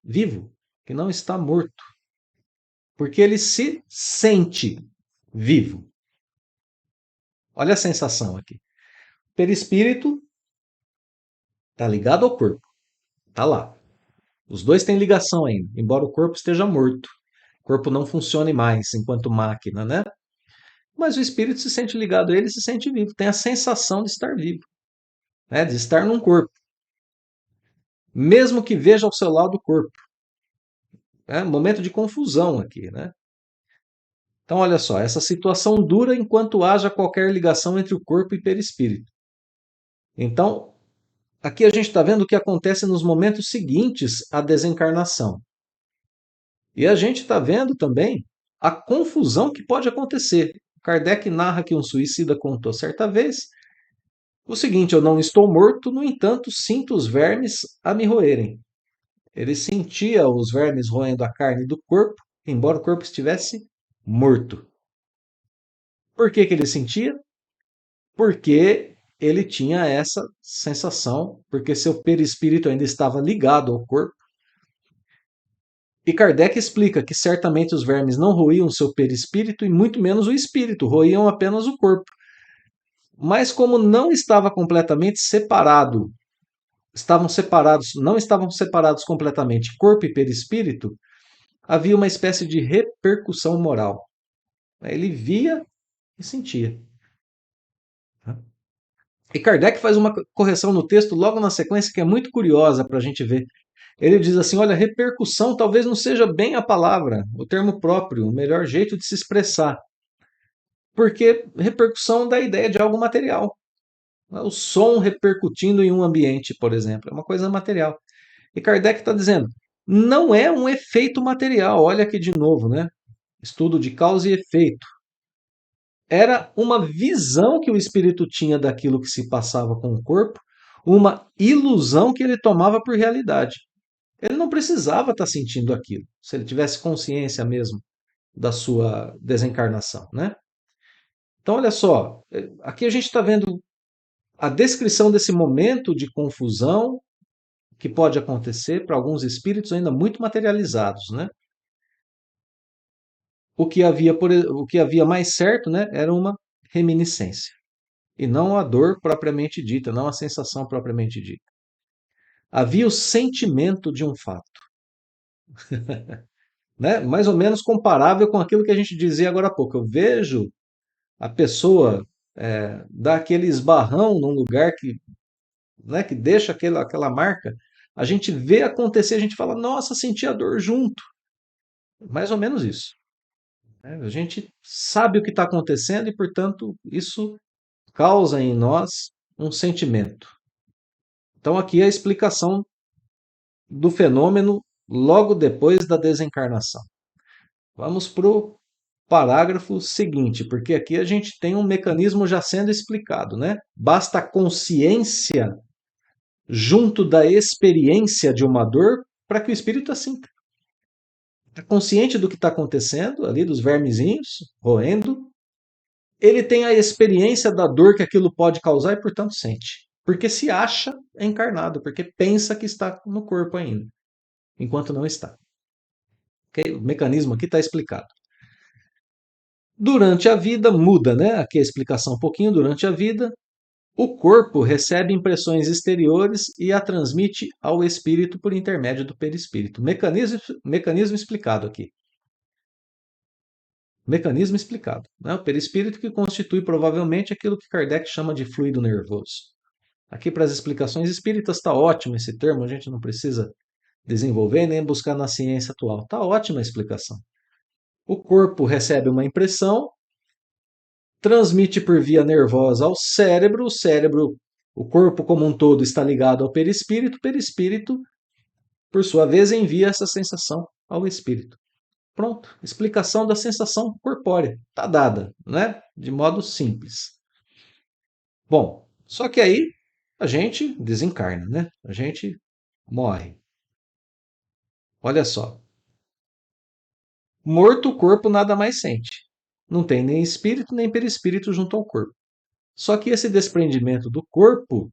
vivo, que não está morto, porque ele se sente vivo. Olha a sensação aqui. O perispírito está ligado ao corpo, está lá. Os dois têm ligação ainda, embora o corpo esteja morto. O corpo não funcione mais enquanto máquina, né? Mas o espírito se sente ligado a ele, se sente vivo, tem a sensação de estar vivo, né? De estar num corpo, mesmo que veja ao seu lado o corpo. É um momento de confusão aqui, né? Então, olha só, essa situação dura enquanto haja qualquer ligação entre o corpo e perispírito. Então, aqui a gente está vendo o que acontece nos momentos seguintes à desencarnação. E a gente está vendo também a confusão que pode acontecer. Kardec narra que um suicida contou certa vez o seguinte: eu não estou morto, no entanto, sinto os vermes a me roerem. Ele sentia os vermes roendo a carne do corpo, embora o corpo estivesse morto. Por que que ele sentia? Porque ele tinha essa sensação, porque seu perispírito ainda estava ligado ao corpo. E Kardec explica que certamente os vermes não roíam seu perispírito e muito menos o espírito, roíam apenas o corpo. Mas como não estava completamente separado, não estavam separados completamente corpo e perispírito, havia uma espécie de repercussão moral. Ele via e sentia. E Kardec faz uma correção no texto logo na sequência que é muito curiosa para a gente ver. Ele diz assim: olha, repercussão talvez não seja bem a palavra, o termo próprio, o melhor jeito de se expressar. Porque repercussão dá a ideia de algo material. O som repercutindo em um ambiente, por exemplo, é uma coisa material. E Kardec está dizendo: não é um efeito material. Olha aqui de novo, né? Estudo de causa e efeito. Era uma visão que o espírito tinha daquilo que se passava com o corpo, uma ilusão que ele tomava por realidade. Ele não precisava estar sentindo aquilo, se ele tivesse consciência mesmo da sua desencarnação, né? Então, olha só, aqui a gente está vendo a descrição desse momento de confusão que pode acontecer para alguns espíritos ainda muito materializados, né? O que havia mais certo, né, era uma reminiscência, e não a dor propriamente dita, não a sensação propriamente dita. Havia o sentimento de um fato, né? Mais ou menos comparável com aquilo que a gente dizia agora há pouco. Eu vejo a pessoa dar aquele esbarrão num lugar que, né, que deixa aquela marca, a gente vê acontecer, a gente fala, nossa, senti a dor junto. Mais ou menos isso, né? A gente sabe o que está acontecendo e, portanto, isso causa em nós um sentimento. Então, aqui é a explicação do fenômeno logo depois da desencarnação. Vamos para o parágrafo seguinte, porque aqui a gente tem um mecanismo já sendo explicado, né? Basta a consciência junto da experiência de uma dor para que o espírito a sinta. Está consciente do que está acontecendo ali, dos vermezinhos roendo, ele tem a experiência da dor que aquilo pode causar e, portanto, sente. Porque se acha encarnado, porque pensa que está no corpo ainda, enquanto não está. Okay? O mecanismo aqui está explicado. Durante a vida, muda, né? Aqui a explicação um pouquinho. Durante a vida, o corpo recebe impressões exteriores e a transmite ao espírito por intermédio do perispírito. Mecanismo explicado aqui. Mecanismo explicado, né? O perispírito que constitui provavelmente aquilo que Kardec chama de fluido nervoso. Aqui para as explicações espíritas está ótimo esse termo, a gente não precisa desenvolver nem buscar na ciência atual. Está ótima a explicação. O corpo recebe uma impressão, transmite por via nervosa ao cérebro, o corpo como um todo está ligado ao perispírito, o perispírito, por sua vez, envia essa sensação ao espírito. Pronto, explicação da sensação corpórea. Está dada, né? De modo simples. Bom, só que aí a gente desencarna, né? A gente morre. Olha só. Morto o corpo nada mais sente. Não tem nem espírito nem perispírito junto ao corpo. Só que esse desprendimento do corpo,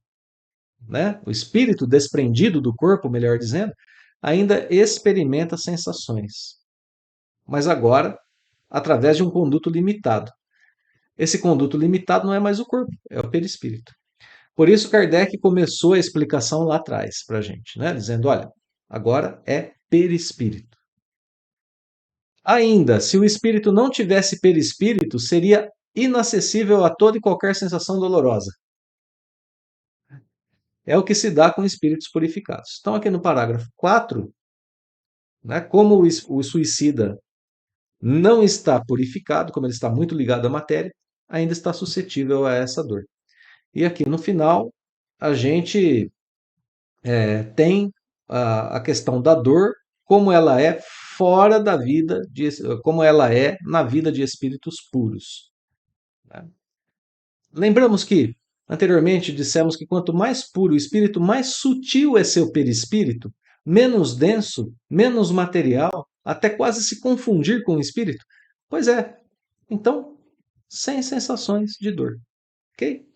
né? O espírito desprendido do corpo, melhor dizendo, ainda experimenta sensações. Mas agora, através de um conduto limitado. Esse conduto limitado não é mais o corpo, é o perispírito. Por isso, Kardec começou a explicação lá atrás para a gente, né? Dizendo: olha, agora é perispírito. Ainda, se o espírito não tivesse perispírito, seria inacessível a toda e qualquer sensação dolorosa. É o que se dá com espíritos purificados. Então, aqui no parágrafo 4, né, como o suicida não está purificado, como ele está muito ligado à matéria, ainda está suscetível a essa dor. E aqui no final, a gente tem a questão da dor, como ela é fora da vida, como ela é na vida de espíritos puros. Né? Lembramos que anteriormente dissemos que quanto mais puro o espírito, mais sutil é seu perispírito, menos denso, menos material, até quase se confundir com o espírito. Pois é, então, sem sensações de dor. Ok?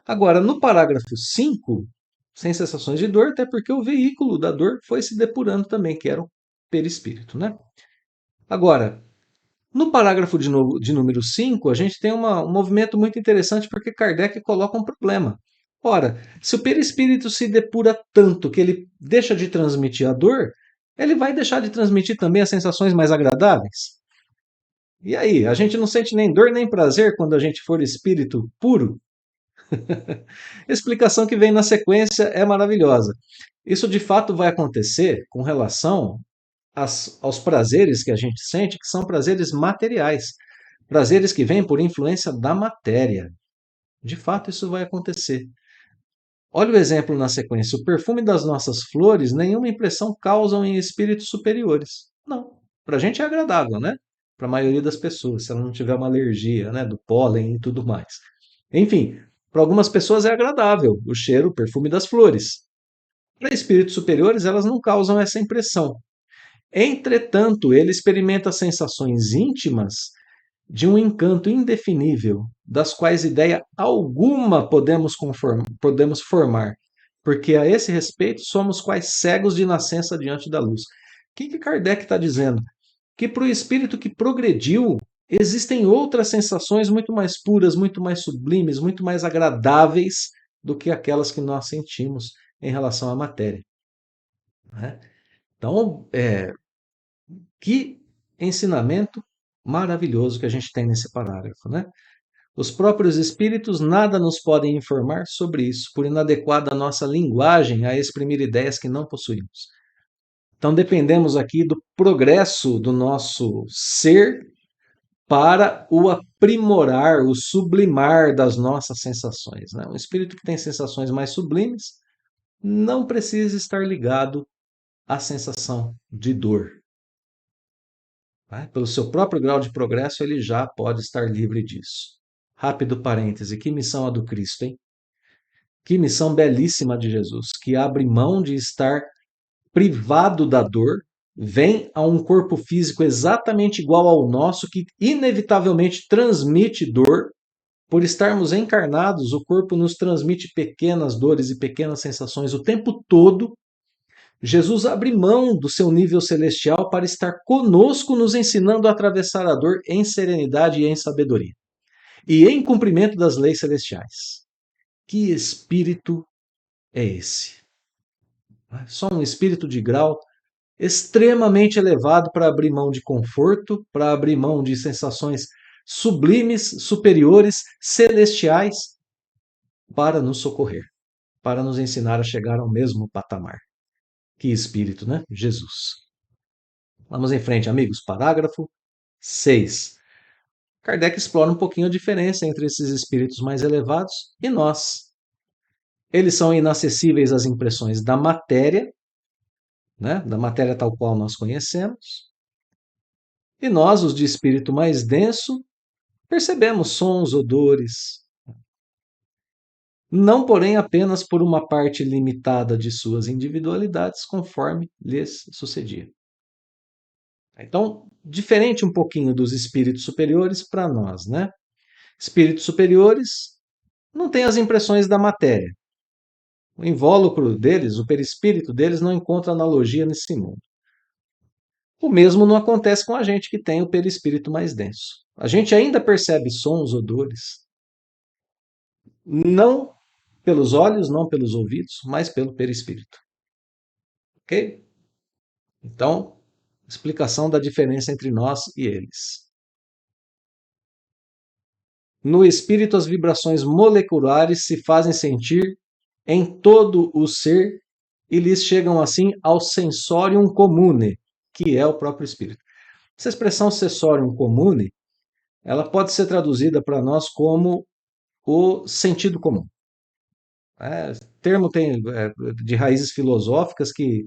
Agora, no parágrafo 5, sem sensações de dor, até porque o veículo da dor foi se depurando também, que era o perispírito, né? Agora, no parágrafo de número 5, a gente tem um movimento muito interessante porque Kardec coloca um problema. Ora, se o perispírito se depura tanto que ele deixa de transmitir a dor, ele vai deixar de transmitir também as sensações mais agradáveis? E aí, a gente não sente nem dor nem prazer quando a gente for espírito puro? A explicação que vem na sequência é maravilhosa. Isso de fato vai acontecer com relação aos prazeres que a gente sente, que são prazeres materiais, prazeres que vêm por influência da matéria. De fato, isso vai acontecer. Olha o exemplo na sequência. O perfume das nossas flores nenhuma impressão causam em espíritos superiores. Não. Para a gente é agradável, né? Para a maioria das pessoas, se ela não tiver uma alergia, né, do pólen e tudo mais. Enfim, para algumas pessoas é agradável o cheiro, o perfume das flores. Para espíritos superiores, elas não causam essa impressão. Entretanto, ele experimenta sensações íntimas de um encanto indefinível, das quais ideia alguma podemos formar, porque a esse respeito somos quais cegos de nascença diante da luz. O que Kardec está dizendo? Que para o espírito que progrediu, existem outras sensações muito mais puras, muito mais sublimes, muito mais agradáveis do que aquelas que nós sentimos em relação à matéria. Né? Então, que ensinamento maravilhoso que a gente tem nesse parágrafo, né? Os próprios espíritos nada nos podem informar sobre isso, por inadequada a nossa linguagem a exprimir ideias que não possuímos. Então dependemos aqui do progresso do nosso ser para o aprimorar, o sublimar das nossas sensações. Né? Um espírito que tem sensações mais sublimes não precisa estar ligado à sensação de dor. Né? Pelo seu próprio grau de progresso, ele já pode estar livre disso. Rápido parêntese, que missão a do Cristo, hein? Que missão belíssima de Jesus, que abre mão de estar privado da dor, vem a um corpo físico exatamente igual ao nosso, que inevitavelmente transmite dor. Por estarmos encarnados, o corpo nos transmite pequenas dores e pequenas sensações o tempo todo. Jesus abre mão do seu nível celestial para estar conosco, nos ensinando a atravessar a dor em serenidade e em sabedoria, e em cumprimento das leis celestiais. Que espírito é esse? Só um espírito de grau extremamente elevado para abrir mão de conforto, para abrir mão de sensações sublimes, superiores, celestiais, para nos socorrer, para nos ensinar a chegar ao mesmo patamar. Que espírito, né? Jesus. Vamos em frente, amigos. Parágrafo 6. Kardec explora um pouquinho a diferença entre esses espíritos mais elevados e nós. Eles são inacessíveis às impressões da matéria, né? Da matéria tal qual nós conhecemos. E nós, os de espírito mais denso, percebemos sons, odores, não, porém, apenas por uma parte limitada de suas individualidades, conforme lhes sucedia. Então, diferente um pouquinho dos espíritos superiores para nós, né? Espíritos superiores não têm as impressões da matéria. O invólucro deles, o perispírito deles, não encontra analogia nesse mundo. O mesmo não acontece com a gente que tem o perispírito mais denso. A gente ainda percebe sons, odores, não pelos olhos, não pelos ouvidos, mas pelo perispírito. Ok? Então, explicação da diferença entre nós e eles. No espírito, as vibrações moleculares se fazem sentir em todo o ser e lhes chegam assim ao sensorium comune, que é o próprio espírito. Essa expressão sensorium comune, ela pode ser traduzida para nós como o sentido comum. Termo tem de raízes filosóficas que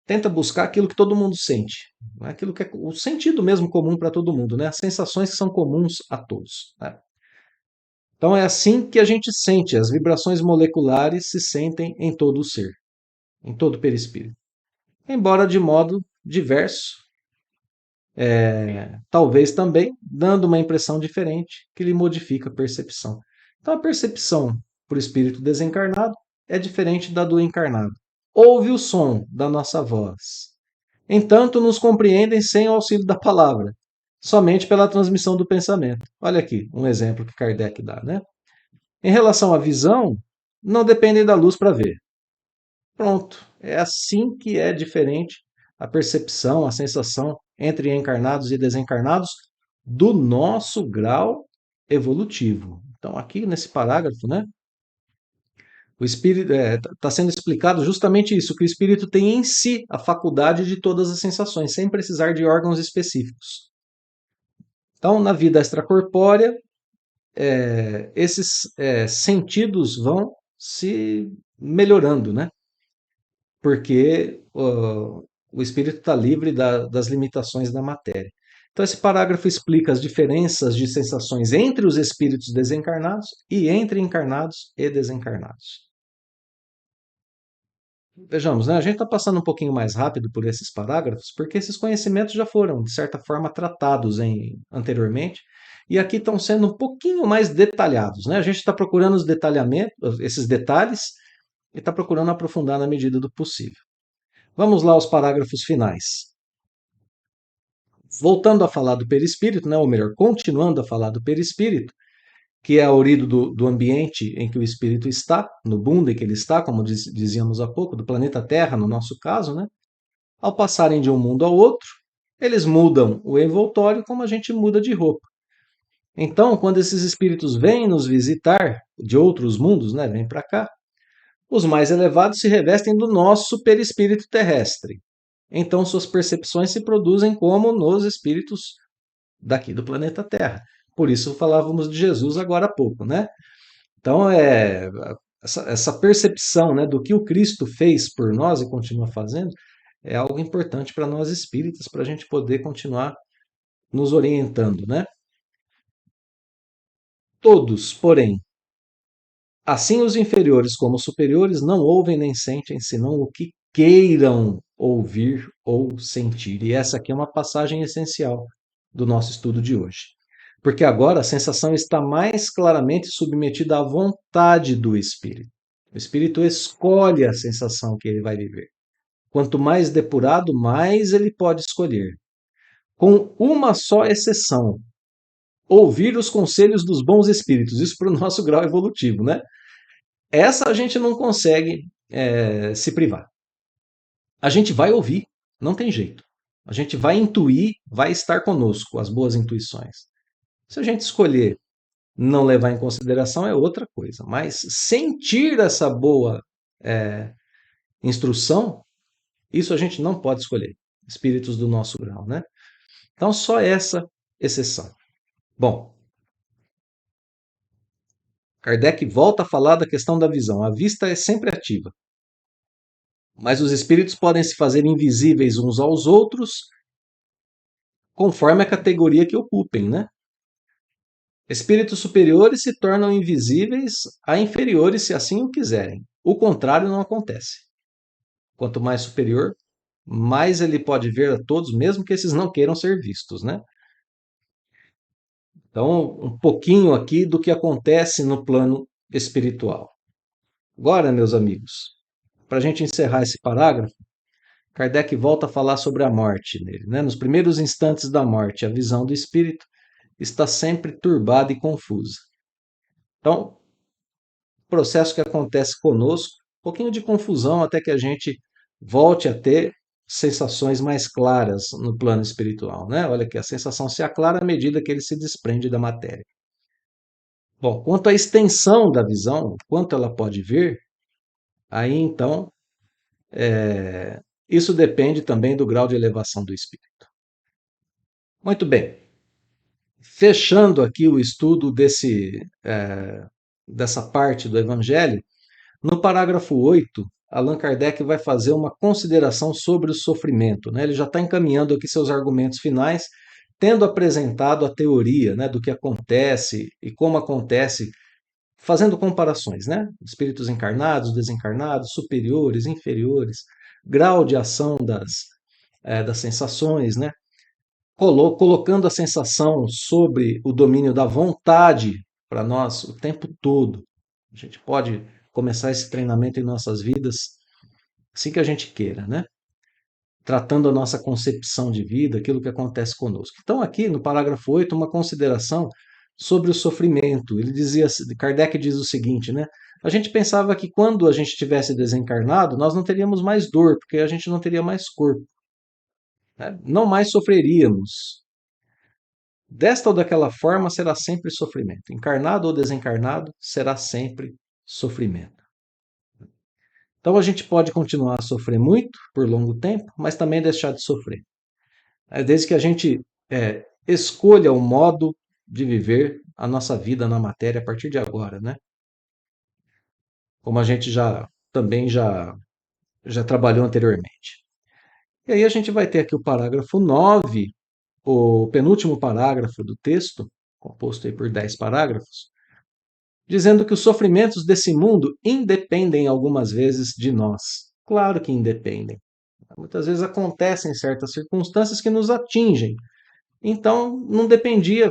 tenta buscar aquilo que todo mundo sente, né? Aquilo que é o sentido mesmo comum para todo mundo, né? As sensações que são comuns a todos. Né? Então é assim que a gente sente, as vibrações moleculares se sentem em todo o ser, em todo o perispírito. Embora de modo diverso, talvez também dando uma impressão diferente que lhe modifica a percepção. Então a percepção para o espírito desencarnado é diferente da do encarnado. Ouve o som da nossa voz. Entanto, nos compreendem sem o auxílio da palavra, somente pela transmissão do pensamento. Olha aqui um exemplo que Kardec dá, né? Em relação à visão, não dependem da luz para ver. Pronto. É assim que é diferente a percepção, a sensação entre encarnados e desencarnados do nosso grau evolutivo. Então, aqui nesse parágrafo, né, o espírito está sendo explicado justamente isso, que o espírito tem em si a faculdade de todas as sensações, sem precisar de órgãos específicos. Então, na vida extracorpórea, esses sentidos vão se melhorando, né? Porque o espírito está livre das limitações da matéria. Então, esse parágrafo explica as diferenças de sensações entre os espíritos desencarnados e entre encarnados e desencarnados. Vejamos, né? A gente está passando um pouquinho mais rápido por esses parágrafos, porque esses conhecimentos já foram, de certa forma, tratados anteriormente, e aqui estão sendo um pouquinho mais detalhados, né? A gente está procurando os detalhamentos, esses detalhes, e está procurando aprofundar na medida do possível. Vamos lá aos parágrafos finais. Voltando a falar do perispírito, né, ou melhor, continuando a falar do perispírito, que é a origem do ambiente em que o espírito está, no mundo em que ele está, como dizíamos há pouco, do planeta Terra, no nosso caso, né? Ao passarem de um mundo ao outro, eles mudam o envoltório como a gente muda de roupa. Então, quando esses espíritos vêm nos visitar de outros mundos, né, vêm para cá, os mais elevados se revestem do nosso perispírito terrestre. Então, suas percepções se produzem como nos espíritos daqui do planeta Terra. Por isso falávamos de Jesus agora há pouco, né? Então, essa percepção, né, do que o Cristo fez por nós e continua fazendo é algo importante para nós espíritas, para a gente poder continuar nos orientando, né? Todos, porém, assim os inferiores como os superiores não ouvem nem sentem senão o que queiram ouvir ou sentir. E essa aqui é uma passagem essencial do nosso estudo de hoje. Porque agora a sensação está mais claramente submetida à vontade do espírito. O espírito escolhe a sensação que ele vai viver. Quanto mais depurado, mais ele pode escolher. Com uma só exceção: ouvir os conselhos dos bons espíritos. Isso para o nosso grau evolutivo, né? Essa a gente não consegue se privar. A gente vai ouvir, não tem jeito. A gente vai intuir, vai estar conosco as boas intuições. Se a gente escolher não levar em consideração é outra coisa, mas sentir essa boa é, instrução, isso a gente não pode escolher. Espíritos do nosso grau, né? Então, só essa exceção. Bom, Kardec volta a falar da questão da visão. A vista é sempre ativa. Mas os espíritos podem se fazer invisíveis uns aos outros conforme a categoria que ocupem, né? Espíritos superiores se tornam invisíveis a inferiores se assim o quiserem. O contrário não acontece. Quanto mais superior, mais ele pode ver a todos, mesmo que esses não queiram ser vistos, né? Então, um pouquinho aqui do que acontece no plano espiritual. Agora, meus amigos, para a gente encerrar esse parágrafo, Kardec volta a falar sobre a morte nele, né? Nos primeiros instantes da morte, a visão do espírito está sempre turbada e confusa. Então, processo que acontece conosco, um pouquinho de confusão até que a gente volte a ter sensações mais claras no plano espiritual, né? Olha que a sensação se aclara à medida que ele se desprende da matéria. Bom, quanto à extensão da visão, quanto ela pode ver, aí então isso depende também do grau de elevação do espírito. Muito bem. Fechando aqui o estudo dessa parte do Evangelho, no parágrafo 8, Allan Kardec vai fazer uma consideração sobre o sofrimento, né? Ele já está encaminhando aqui seus argumentos finais, tendo apresentado a teoria, né, do que acontece e como acontece, fazendo comparações, né? Espíritos encarnados, desencarnados, superiores, inferiores, grau de ação das sensações, né? Colocando a sensação sobre o domínio da vontade para nós o tempo todo. A gente pode começar esse treinamento em nossas vidas assim que a gente queira, né? Tratando a nossa concepção de vida, aquilo que acontece conosco. Então, aqui no parágrafo 8, uma consideração sobre o sofrimento. Ele dizia, Kardec diz o seguinte, né? A gente pensava que quando a gente tivesse desencarnado, nós não teríamos mais dor, porque a gente não teria mais corpo, né? Não mais sofreríamos. Desta ou daquela forma será sempre sofrimento. Encarnado ou desencarnado, será sempre sofrimento. Então a gente pode continuar a sofrer muito por longo tempo, mas também deixar de sofrer. Desde que a gente escolha o modo de viver a nossa vida na matéria a partir de agora, né? Como a gente já trabalhou anteriormente. E aí a gente vai ter aqui o parágrafo 9, o penúltimo parágrafo do texto, composto aí por 10 parágrafos, dizendo que os sofrimentos desse mundo independem algumas vezes de nós. Claro que independem. Muitas vezes acontecem certas circunstâncias que nos atingem. Então, não dependia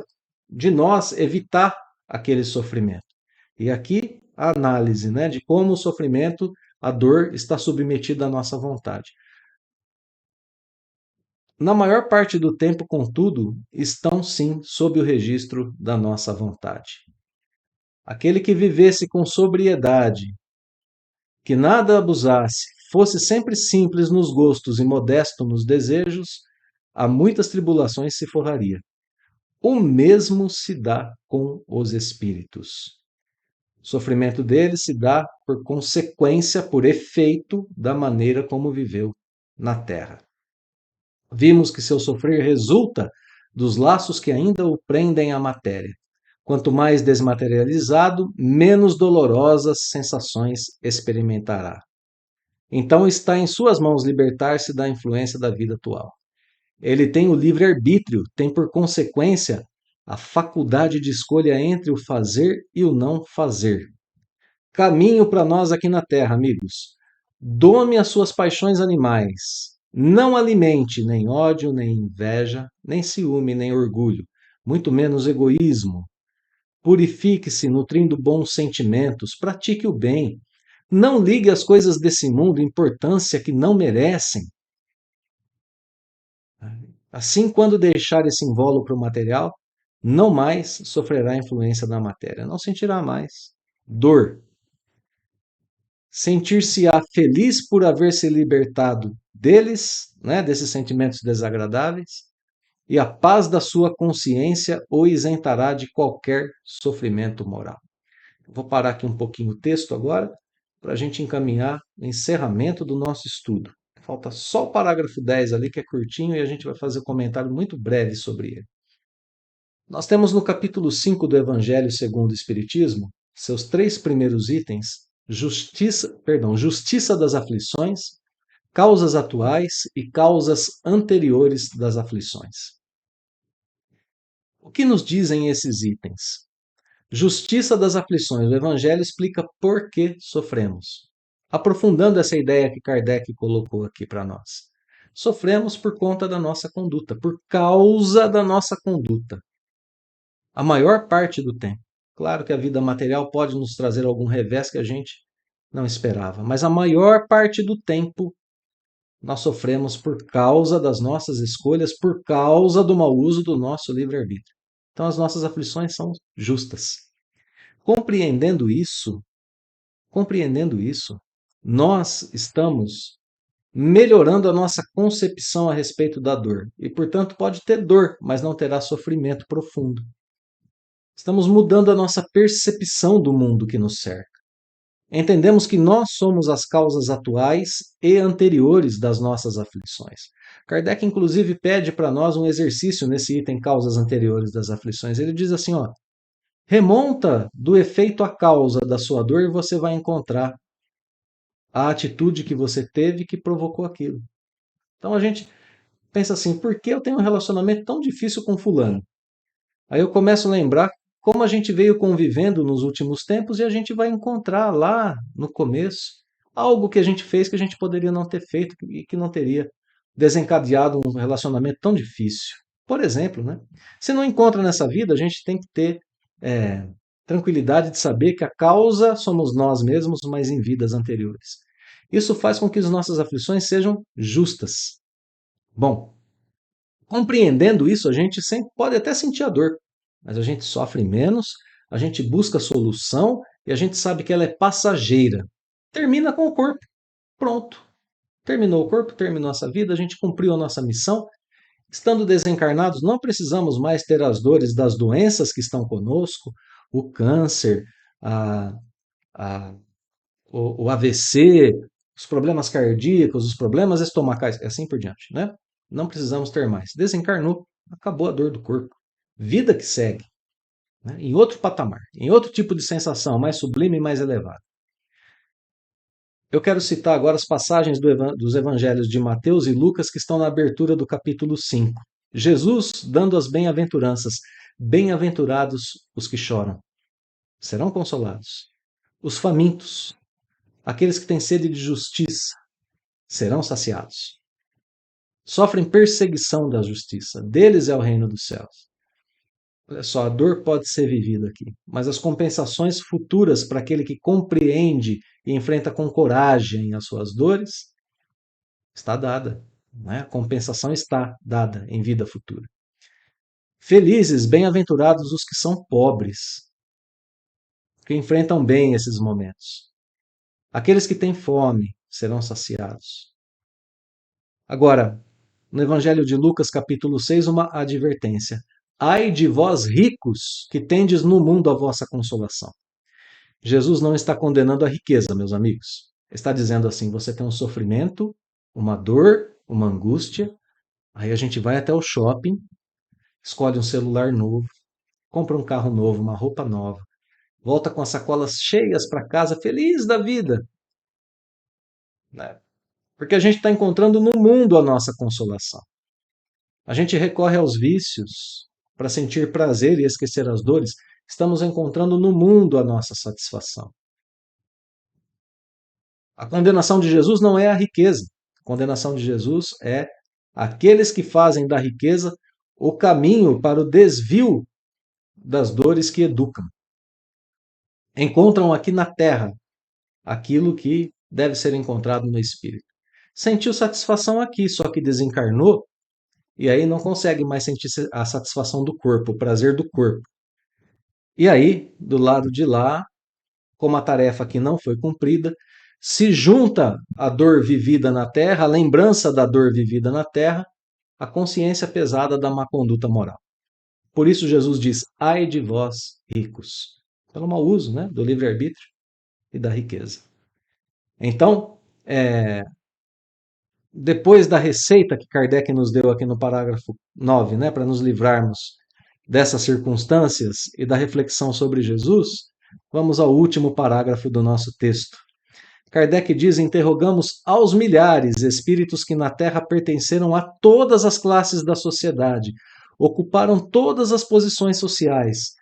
de nós evitar aquele sofrimento. E aqui a análise, né, de como o sofrimento, a dor, está submetida à nossa vontade. Na maior parte do tempo, contudo, estão sim sob o registro da nossa vontade. Aquele que vivesse com sobriedade, que nada abusasse, fosse sempre simples nos gostos e modesto nos desejos, a muitas tribulações se forraria. O mesmo se dá com os espíritos. O sofrimento deles se dá por consequência, por efeito da maneira como viveu na Terra. Vimos que seu sofrer resulta dos laços que ainda o prendem à matéria. Quanto mais desmaterializado, menos dolorosas sensações experimentará. Então está em suas mãos libertar-se da influência da vida atual. Ele tem o livre-arbítrio, tem por consequência a faculdade de escolha entre o fazer e o não fazer. Caminho para nós aqui na Terra, amigos. Dome as suas paixões animais. Não alimente nem ódio, nem inveja, nem ciúme, nem orgulho, muito menos egoísmo. Purifique-se nutrindo bons sentimentos, pratique o bem. Não ligue às coisas desse mundo importância que não merecem. Assim, quando deixar esse invólucro material, não mais sofrerá a influência da matéria, não sentirá mais dor. Sentir-se-á feliz por haver se libertado deles, né, desses sentimentos desagradáveis, e a paz da sua consciência o isentará de qualquer sofrimento moral. Vou parar aqui um pouquinho o texto agora, para a gente encaminhar o encerramento do nosso estudo. Falta só o parágrafo 10 ali, que é curtinho, e a gente vai fazer um comentário muito breve sobre ele. Nós temos no capítulo 5 do Evangelho segundo o Espiritismo, seus 3 primeiros itens, justiça das aflições, causas atuais e causas anteriores das aflições. O que nos dizem esses itens? Justiça das aflições. O Evangelho explica por que sofremos. Aprofundando essa ideia que Kardec colocou aqui para nós. Sofremos por conta da nossa conduta, por causa da nossa conduta. A maior parte do tempo. Claro que a vida material pode nos trazer algum revés que a gente não esperava, mas a maior parte do tempo nós sofremos por causa das nossas escolhas, por causa do mau uso do nosso livre-arbítrio. Então as nossas aflições são justas. Compreendendo isso, nós estamos melhorando a nossa concepção a respeito da dor. E, portanto, pode ter dor, mas não terá sofrimento profundo. Estamos mudando a nossa percepção do mundo que nos cerca. Entendemos que nós somos as causas atuais e anteriores das nossas aflições. Kardec, inclusive, pede para nós um exercício nesse item causas anteriores das aflições. Ele diz assim, ó, remonta do efeito à causa da sua dor e você vai encontrar a atitude que você teve que provocou aquilo. Então a gente pensa assim, por que eu tenho um relacionamento tão difícil com fulano? Aí eu começo a lembrar como a gente veio convivendo nos últimos tempos e a gente vai encontrar lá no começo algo que a gente fez que a gente poderia não ter feito e que não teria desencadeado um relacionamento tão difícil. Por exemplo, né? Se não encontra nessa vida, a gente tem que ter tranquilidade de saber que a causa somos nós mesmos, mas em vidas anteriores. Isso faz com que as nossas aflições sejam justas. Bom, compreendendo isso, a gente sempre pode até sentir a dor, mas a gente sofre menos, a gente busca solução e a gente sabe que ela é passageira. Termina com o corpo. Pronto. Terminou o corpo, terminou essa vida, a gente cumpriu a nossa missão. Estando desencarnados, não precisamos mais ter as dores das doenças que estão conosco, o câncer, a, a, o AVC, os problemas cardíacos, os problemas estomacais, e assim por diante, né? Não precisamos ter mais. Desencarnou, acabou a dor do corpo. Vida que segue, né? Em outro patamar, em outro tipo de sensação, mais sublime e mais elevada. Eu quero citar agora as passagens dos evangelhos de Mateus e Lucas que estão na abertura do capítulo 5. Jesus dando as bem-aventuranças. Bem-aventurados os que choram, serão consolados. Os famintos, aqueles que têm sede de justiça, serão saciados. Sofrem perseguição da justiça, deles é o reino dos céus. Olha só, a dor pode ser vivida aqui, mas as compensações futuras para aquele que compreende e enfrenta com coragem as suas dores está dada, né? A compensação está dada em vida futura. Felizes, bem-aventurados os que são pobres, que enfrentam bem esses momentos. Aqueles que têm fome serão saciados. Agora, no Evangelho de Lucas, capítulo 6, uma advertência. Ai de vós ricos, que tendes no mundo a vossa consolação. Jesus não está condenando a riqueza, meus amigos. Está dizendo assim: você tem um sofrimento, uma dor, uma angústia. Aí a gente vai até o shopping, escolhe um celular novo, compra um carro novo, uma roupa nova, volta com as sacolas cheias para casa, feliz da vida, né? Porque a gente está encontrando no mundo a nossa consolação. A gente recorre aos vícios para sentir prazer e esquecer as dores. Estamos encontrando no mundo a nossa satisfação. A condenação de Jesus não é a riqueza. A condenação de Jesus é aqueles que fazem da riqueza o caminho para o desvio das dores que educam. Encontram aqui na terra aquilo que deve ser encontrado no espírito. Sentiu satisfação aqui, só que desencarnou e aí não consegue mais sentir a satisfação do corpo, o prazer do corpo. E aí, do lado de lá, como a tarefa que não foi cumprida, se junta a dor vivida na terra, a lembrança da dor vivida na terra, a consciência pesada da má conduta moral. Por isso Jesus diz: ai de vós, ricos, pelo mau uso, né, do livre-arbítrio e da riqueza. Então, depois da receita que Kardec nos deu aqui no parágrafo 9, né, para nos livrarmos dessas circunstâncias e da reflexão sobre Jesus, vamos ao último parágrafo do nosso texto. Kardec diz: interrogamos aos milhares espíritos que na Terra pertenceram a todas as classes da sociedade, ocuparam todas as posições sociais.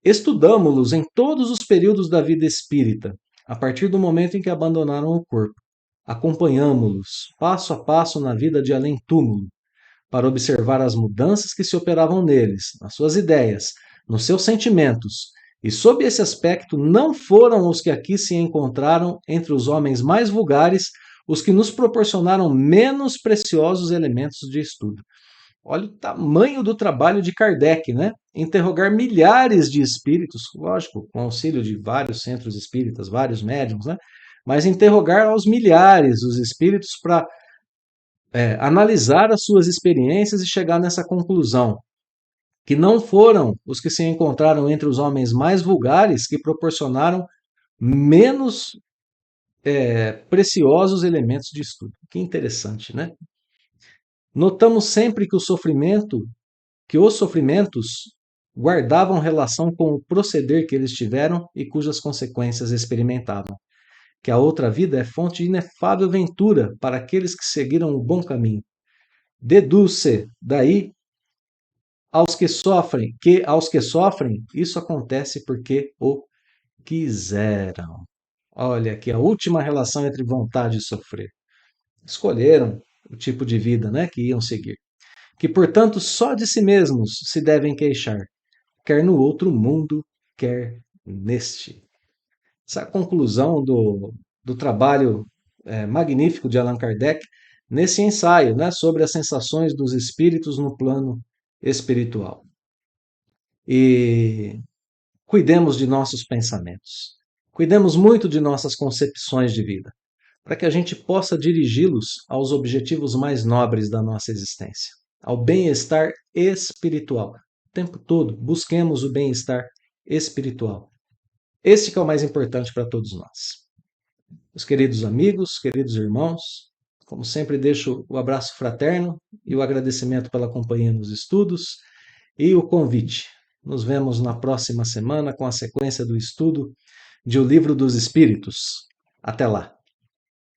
Estudamos-los em todos os períodos da vida espírita, a partir do momento em que abandonaram o corpo. Acompanhamos-los passo a passo na vida de além-túmulo, para observar as mudanças que se operavam neles, nas suas ideias, nos seus sentimentos, e sob esse aspecto não foram os que aqui se encontraram entre os homens mais vulgares os que nos proporcionaram menos preciosos elementos de estudo. Olha o tamanho do trabalho de Kardec, né? Interrogar milhares de espíritos, lógico, com auxílio de vários centros espíritas, vários médiums, né? Mas interrogar aos milhares os espíritos para analisar as suas experiências e chegar nessa conclusão, que não foram os que se encontraram entre os homens mais vulgares que proporcionaram menos preciosos elementos de estudo. Que interessante, né? Notamos sempre que os sofrimentos guardavam relação com o proceder que eles tiveram e cujas consequências experimentavam. Que a outra vida é fonte de inefável ventura para aqueles que seguiram o bom caminho. Deduz-se daí aos que sofrem, isso acontece porque o quiseram. Olha aqui a última relação entre vontade e sofrer. Escolheram o tipo de vida, né, que iam seguir. Que, portanto, só de si mesmos se devem queixar, quer no outro mundo, quer neste. Essa é a conclusão do trabalho magnífico de Allan Kardec nesse ensaio, né, sobre as sensações dos espíritos no plano espiritual. E cuidemos de nossos pensamentos. Cuidemos muito de nossas concepções de vida, para que a gente possa dirigi-los aos objetivos mais nobres da nossa existência, ao bem-estar espiritual. O tempo todo, busquemos o bem-estar espiritual. Este que é o mais importante para todos nós. Meus queridos amigos, queridos irmãos, como sempre deixo o abraço fraterno e o agradecimento pela companhia nos estudos e o convite. Nos vemos na próxima semana com a sequência do estudo de O Livro dos Espíritos. Até lá!